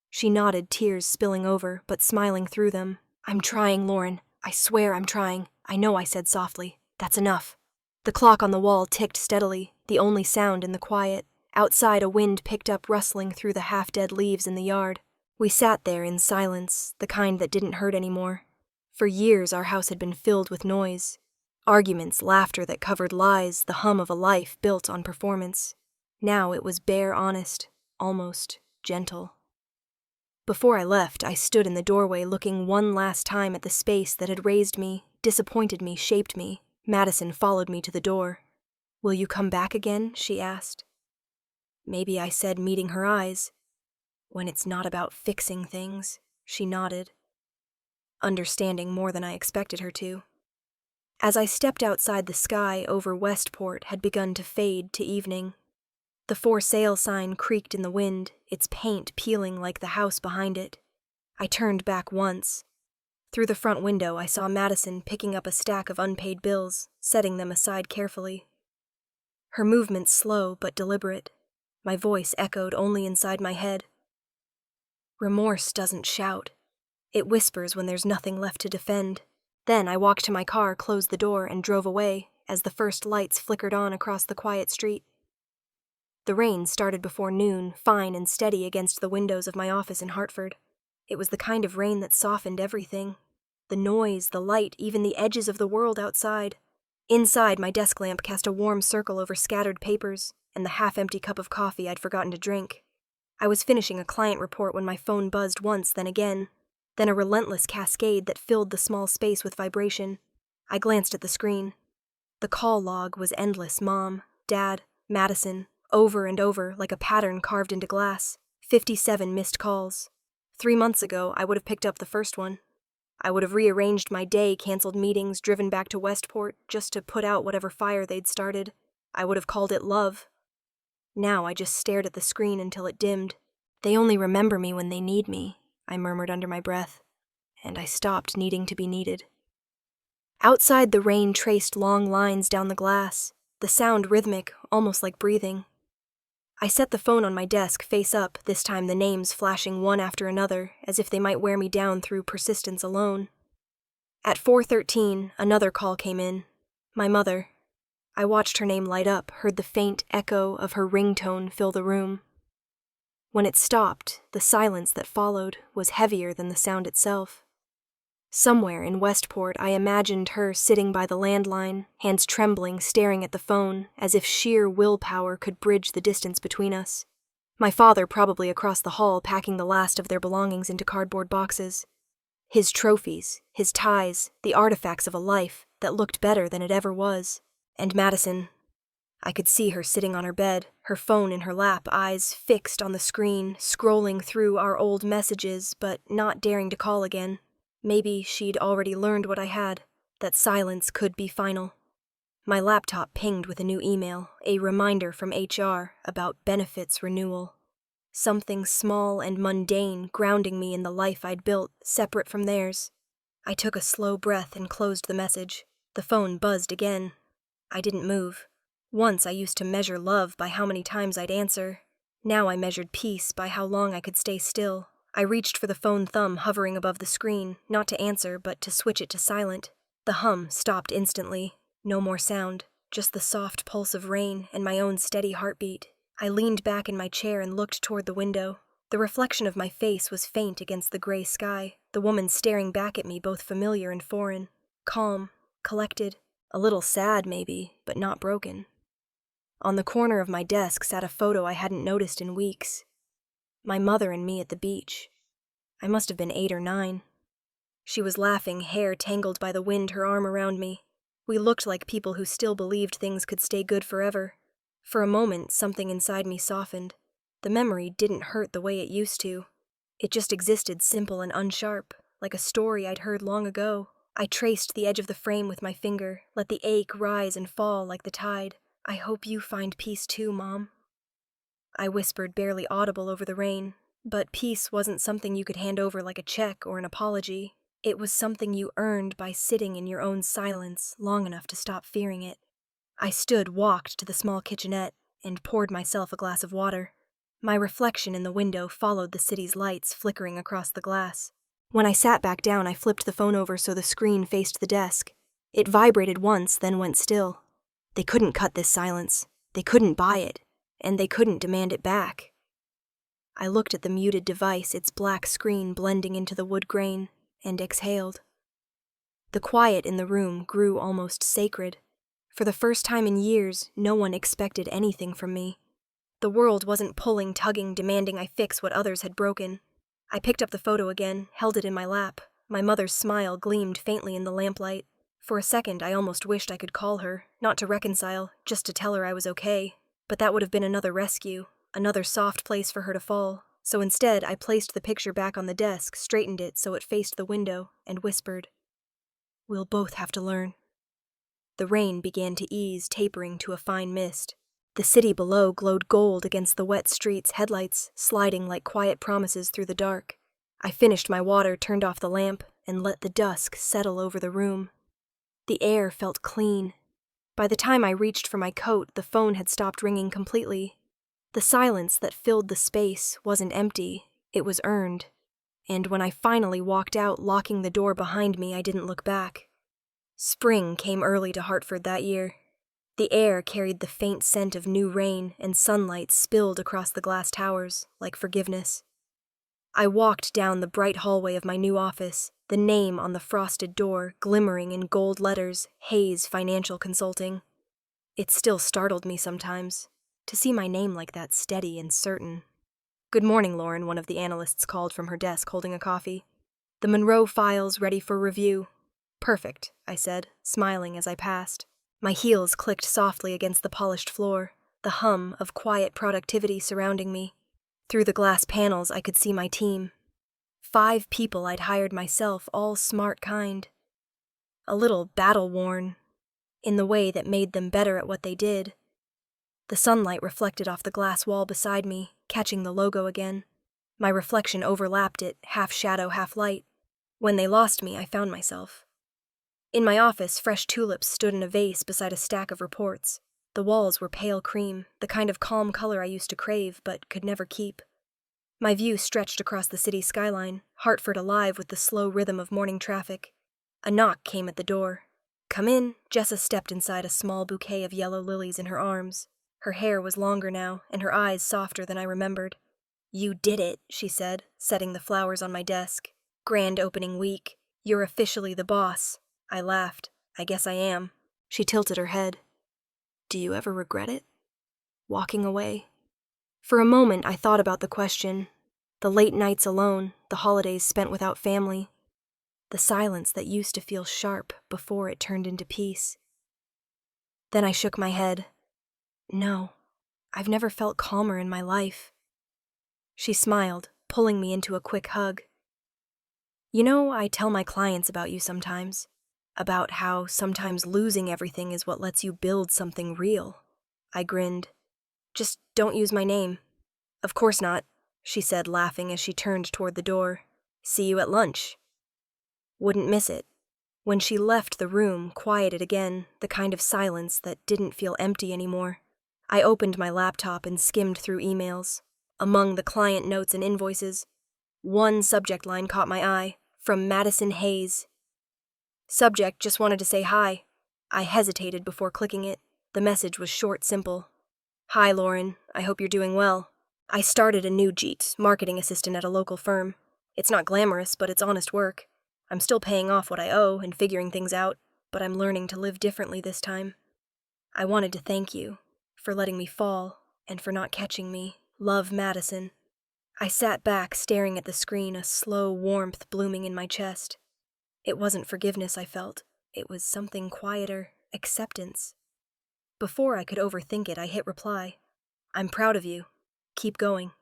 She nodded, tears spilling over, but smiling through them. "I'm trying, Lauren. I swear I'm trying." "I know," I said softly. "That's enough." The clock on the wall ticked steadily, the only sound in the quiet. Outside, a wind picked up, rustling through the half-dead leaves in the yard. We sat there in silence, the kind that didn't hurt anymore. For years, our house had been filled with noise. Arguments, laughter that covered lies, the hum of a life built on performance. Now it was bare honest, almost gentle. Before I left, I stood in the doorway looking one last time at the space that had raised me, disappointed me, shaped me. Madison followed me to the door. "Will you come back again?" she asked. Maybe I said, meeting her eyes. "When it's not about fixing things," she nodded, understanding more than I expected her to. As I stepped outside, the sky over Westport had begun to fade to evening. The for sale sign creaked in the wind, its paint peeling like the house behind it. I turned back once. Through the front window, I saw Madison picking up a stack of unpaid bills, setting them aside carefully. Her movements slow but deliberate. My voice echoed only inside my head. Remorse doesn't shout. It whispers when there's nothing left to defend. Then I walked to my car, closed the door, and drove away, as the first lights flickered on across the quiet street. The rain started before noon, fine and steady against the windows of my office in Hartford. It was the kind of rain that softened everything. The noise, the light, even the edges of the world outside. Inside, my desk lamp cast a warm circle over scattered papers and the half-empty cup of coffee I'd forgotten to drink. I was finishing a client report when my phone buzzed once, then again, then a relentless cascade that filled the small space with vibration. I glanced at the screen. The call log was endless. Mom, Dad, Madison, over and over, like a pattern carved into glass. 57 missed calls. 3 months ago, I would have picked up the first one. I would have rearranged my day, canceled meetings, driven back to Westport, just to put out whatever fire they'd started. I would have called it love. Now I just stared at the screen until it dimmed. They only remember me when they need me, I murmured under my breath, and I stopped needing to be needed. Outside, the rain traced long lines down the glass, the sound rhythmic, almost like breathing. I set the phone on my desk face up, this time the names flashing one after another, as if they might wear me down through persistence alone. At 4:13, another call came in. My mother. I watched her name light up, heard the faint echo of her ringtone fill the room. When it stopped, the silence that followed was heavier than the sound itself. Somewhere in Westport, I imagined her sitting by the landline, hands trembling, staring at the phone, as if sheer willpower could bridge the distance between us. My father probably across the hall, packing the last of their belongings into cardboard boxes. His trophies, his ties, the artifacts of a life that looked better than it ever was. And Madison. I could see her sitting on her bed, her phone in her lap, eyes fixed on the screen, scrolling through our old messages, but not daring to call again. Maybe she'd already learned what I had, that silence could be final. My laptop pinged with a new email, a reminder from HR about benefits renewal. Something small and mundane grounding me in the life I'd built, separate from theirs. I took a slow breath and closed the message. The phone buzzed again. I didn't move. Once I used to measure love by how many times I'd answer. Now I measured peace by how long I could stay still. I reached for the phone thumb hovering above the screen, not to answer, but to switch it to silent. The hum stopped instantly. No more sound, just the soft pulse of rain and my own steady heartbeat. I leaned back in my chair and looked toward the window. The reflection of my face was faint against the gray sky, the woman staring back at me both familiar and foreign. Calm, collected, a little sad maybe, but not broken. On the corner of my desk sat a photo I hadn't noticed in weeks. My mother and me at the beach. I must have been 8 or 9. She was laughing, hair tangled by the wind, her arm around me. We looked like people who still believed things could stay good forever. For a moment, something inside me softened. The memory didn't hurt the way it used to. It just existed simple and unsharp, like a story I'd heard long ago. I traced the edge of the frame with my finger, let the ache rise and fall like the tide. I hope you find peace too, Mom. I whispered, barely audible over the rain. But peace wasn't something you could hand over like a check or an apology. It was something you earned by sitting in your own silence long enough to stop fearing it. I walked to the small kitchenette, and poured myself a glass of water. My reflection in the window followed the city's lights flickering across the glass. When I sat back down, I flipped the phone over so the screen faced the desk. It vibrated once, then went still. They couldn't cut this silence. They couldn't buy it. And they couldn't demand it back. I looked at the muted device, its black screen blending into the wood grain, and exhaled. The quiet in the room grew almost sacred. For the first time in years, no one expected anything from me. The world wasn't pulling, tugging, demanding I fix what others had broken. I picked up the photo again, held it in my lap. My mother's smile gleamed faintly in the lamplight. For a second, I almost wished I could call her, not to reconcile, just to tell her I was okay. But that would have been another rescue, another soft place for her to fall. So instead, I placed the picture back on the desk, straightened it so it faced the window, and whispered, "We'll both have to learn." The rain began to ease, tapering to a fine mist. The city below glowed gold against the wet streets' headlights, sliding like quiet promises through the dark. I finished my water, turned off the lamp, and let the dusk settle over the room. The air felt clean. By the time I reached for my coat, the phone had stopped ringing completely. The silence that filled the space wasn't empty, it was earned. And when I finally walked out, locking the door behind me, I didn't look back. Spring came early to Hartford that year. The air carried the faint scent of new rain, and sunlight spilled across the glass towers like forgiveness. I walked down the bright hallway of my new office, the name on the frosted door glimmering in gold letters, Hayes Financial Consulting. It still startled me sometimes, to see my name like that steady and certain. "Good morning, Lauren," one of the analysts called from her desk holding a coffee. "The Monroe files ready for review." "Perfect," I said, smiling as I passed. My heels clicked softly against the polished floor, the hum of quiet productivity surrounding me. Through the glass panels, I could see my team. 5 people I'd hired myself, all smart kind. A little battle-worn, in the way that made them better at what they did. The sunlight reflected off the glass wall beside me, catching the logo again. My reflection overlapped it, half shadow, half light. When they lost me, I found myself. In my office, fresh tulips stood in a vase beside a stack of reports. The walls were pale cream, the kind of calm color I used to crave but could never keep. My view stretched across the city skyline, Hartford alive with the slow rhythm of morning traffic. A knock came at the door. "Come in." Jessa stepped inside a small bouquet of yellow lilies in her arms. Her hair was longer now, and her eyes softer than I remembered. "You did it," she said, setting the flowers on my desk. "Grand opening week. You're officially the boss." I laughed. "I guess I am." She tilted her head. "Do you ever regret it? Walking away?" For a moment I thought about the question. The late nights alone, the holidays spent without family, the silence that used to feel sharp before it turned into peace. Then I shook my head. No, I've never felt calmer in my life. She smiled, pulling me into a quick hug. "You know, I tell my clients about you sometimes, about how sometimes losing everything is what lets you build something real." I grinned. "Just don't use my name." "Of course not," she said, laughing as she turned toward the door. "See you at lunch." Wouldn't miss it. When she left the room, quieted again, the kind of silence that didn't feel empty anymore. I opened my laptop and skimmed through emails. Among the client notes and invoices, one subject line caught my eye, from Madison Hayes. Subject: "Just wanted to say hi." I hesitated before clicking it. The message was short, simple. "Hi, Lauren. I hope you're doing well. I started a new JEET, marketing assistant at a local firm. It's not glamorous, but it's honest work. I'm still paying off what I owe and figuring things out, but I'm learning to live differently this time. I wanted to thank you for letting me fall and for not catching me. Love, Madison." I sat back, staring at the screen, a slow warmth blooming in my chest. It wasn't forgiveness I felt. It was something quieter, acceptance. Before I could overthink it, I hit reply. "I'm proud of you. Keep going."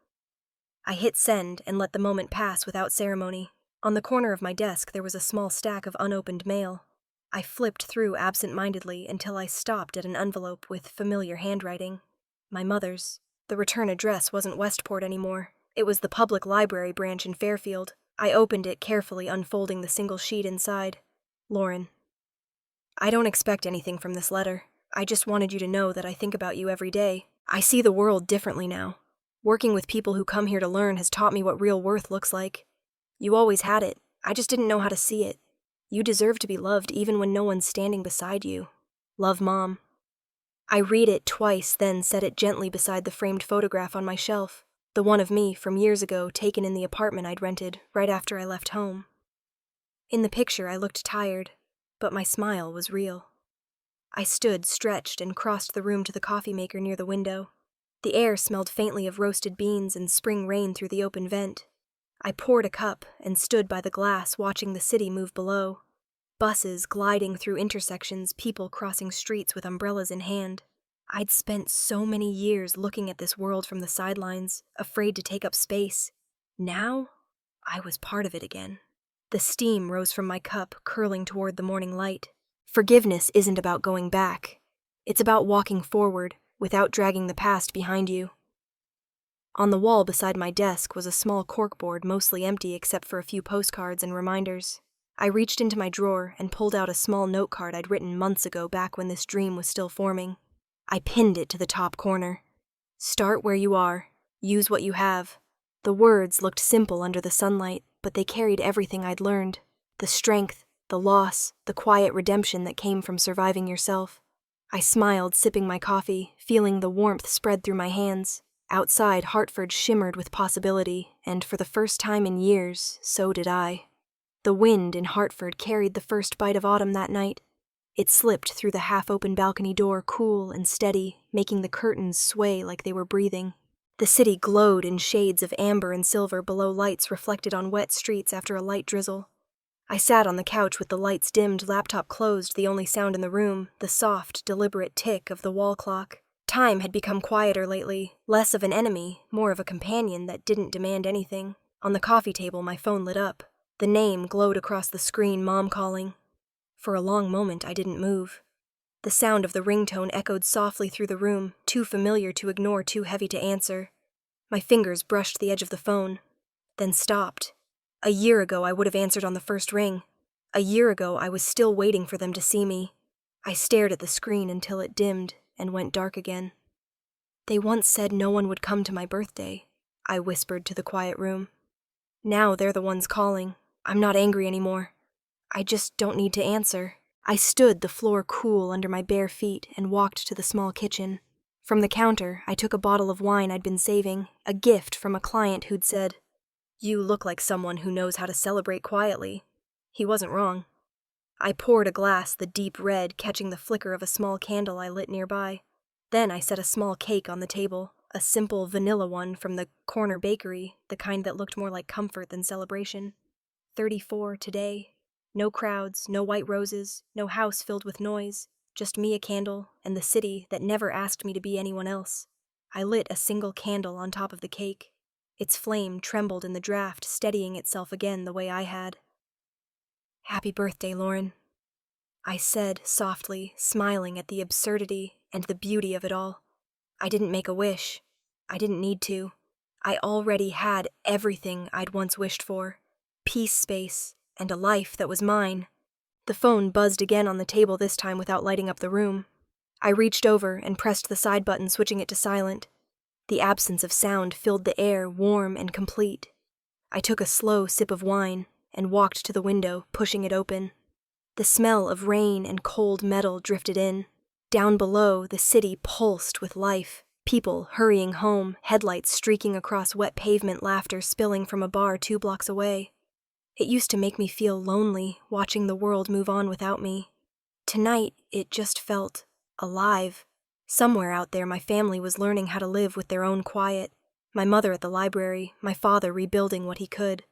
I hit send and let the moment pass without ceremony. On the corner of my desk, there was a small stack of unopened mail. I flipped through absent-mindedly until I stopped at an envelope with familiar handwriting. My mother's. The return address wasn't Westport anymore. It was the public library branch in Fairfield. I opened it carefully, unfolding the single sheet inside. "Lauren, I don't expect anything from this letter. I just wanted you to know that I think about you every day. I see the world differently now. Working with people who come here to learn has taught me what real worth looks like. You always had it. I just didn't know how to see it. You deserve to be loved even when no one's standing beside you. Love, Mom." I read it twice, then set it gently beside the framed photograph on my shelf, the one of me from years ago taken in the apartment I'd rented right after I left home. In the picture, I looked tired, but my smile was real. I stood, stretched, and crossed the room to the coffee maker near the window. The air smelled faintly of roasted beans and spring rain through the open vent. I poured a cup and stood by the glass watching the city move below. Buses gliding through intersections, people crossing streets with umbrellas in hand. I'd spent so many years looking at this world from the sidelines, afraid to take up space. Now, I was part of it again. The steam rose from my cup, curling toward the morning light. Forgiveness isn't about going back. It's about walking forward, without dragging the past behind you. On the wall beside my desk was a small corkboard, mostly empty except for a few postcards and reminders. I reached into my drawer and pulled out a small note card I'd written months ago, back when this dream was still forming. I pinned it to the top corner. "Start where you are. Use what you have." The words looked simple under the sunlight, but they carried everything I'd learned. The strength, the loss, the quiet redemption that came from surviving yourself. I smiled, sipping my coffee, feeling the warmth spread through my hands. Outside, Hartford shimmered with possibility, and for the first time in years, so did I. The wind in Hartford carried the first bite of autumn that night. It slipped through the half-open balcony door, cool and steady, making the curtains sway like they were breathing. The city glowed in shades of amber and silver below lights reflected on wet streets after a light drizzle. I sat on the couch with the lights dimmed, laptop closed, the only sound in the room, the soft, deliberate tick of the wall clock. Time had become quieter lately, less of an enemy, more of a companion that didn't demand anything. On the coffee table, my phone lit up. The name glowed across the screen, Mom calling. For a long moment, I didn't move. The sound of the ringtone echoed softly through the room, too familiar to ignore, too heavy to answer. My fingers brushed the edge of the phone, then stopped. A year ago, I would have answered on the first ring. A year ago, I was still waiting for them to see me. I stared at the screen until it dimmed and went dark again. They once said no one would come to my birthday, I whispered to the quiet room. Now they're the ones calling. I'm not angry anymore. I just don't need to answer. I stood, the floor cool under my bare feet, and walked to the small kitchen. From the counter, I took a bottle of wine I'd been saving, a gift from a client who'd said, "You look like someone who knows how to celebrate quietly." He wasn't wrong. I poured a glass, the deep red catching the flicker of a small candle I lit nearby. Then I set a small cake on the table, a simple vanilla one from the corner bakery, the kind that looked more like comfort than celebration. 34 today. No crowds, no white roses, no house filled with noise, just me, a candle, and the city that never asked me to be anyone else. I lit a single candle on top of the cake. Its flame trembled in the draft, steadying itself again the way I had. "Happy birthday, Lauren," I said softly, smiling at the absurdity and the beauty of it all. I didn't make a wish. I didn't need to. I already had everything I'd once wished for. Peace, space, and a life that was mine. The phone buzzed again on the table, this time without lighting up the room. I reached over and pressed the side button, switching it to silent. The absence of sound filled the air, warm and complete. I took a slow sip of wine and walked to the window, pushing it open. The smell of rain and cold metal drifted in. Down below, the city pulsed with life. People hurrying home, headlights streaking across wet pavement, laughter spilling from a bar 2 blocks away. It used to make me feel lonely, watching the world move on without me. Tonight, it just felt alive. Somewhere out there, my family was learning how to live with their own quiet. My mother at the library, my father rebuilding what he could.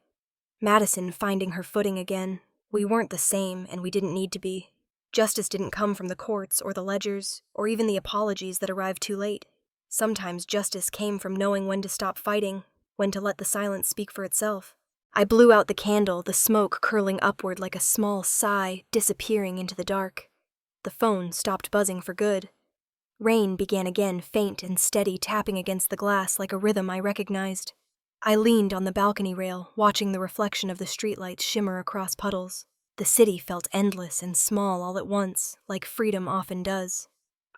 Madison finding her footing again. We weren't the same, and we didn't need to be. Justice didn't come from the courts or the ledgers, or even the apologies that arrived too late. Sometimes justice came from knowing when to stop fighting, when to let the silence speak for itself. I blew out the candle, the smoke curling upward like a small sigh, disappearing into the dark. The phone stopped buzzing for good. Rain began again, faint and steady, tapping against the glass like a rhythm I recognized. I leaned on the balcony rail, watching the reflection of the streetlights shimmer across puddles. The city felt endless and small all at once, like freedom often does.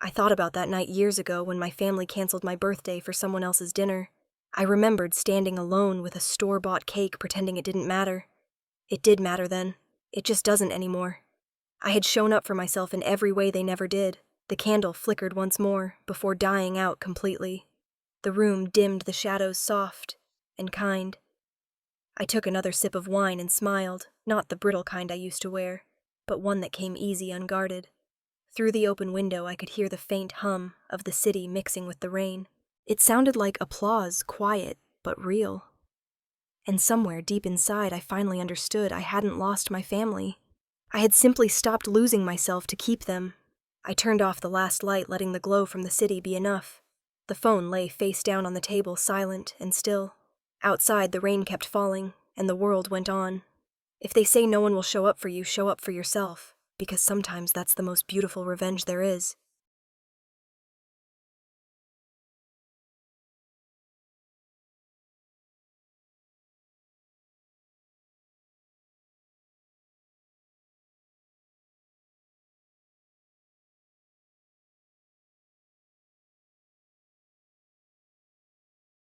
I thought about that night years ago when my family canceled my birthday for someone else's dinner. I remembered standing alone with a store-bought cake, pretending it didn't matter. It did matter then. It just doesn't anymore. I had shown up for myself in every way they never did. The candle flickered once more, before dying out completely. The room dimmed, the shadows soft and kind. I took another sip of wine and smiled, not the brittle kind I used to wear, but one that came easy, unguarded. Through the open window, I could hear the faint hum of the city mixing with the rain. It sounded like applause, quiet, but real. And somewhere deep inside, I finally understood I hadn't lost my family. I had simply stopped losing myself to keep them. I turned off the last light, letting the glow from the city be enough. The phone lay face down on the table, silent and still. Outside, the rain kept falling, and the world went on. If they say no one will show up for you, show up for yourself, because sometimes that's the most beautiful revenge there is.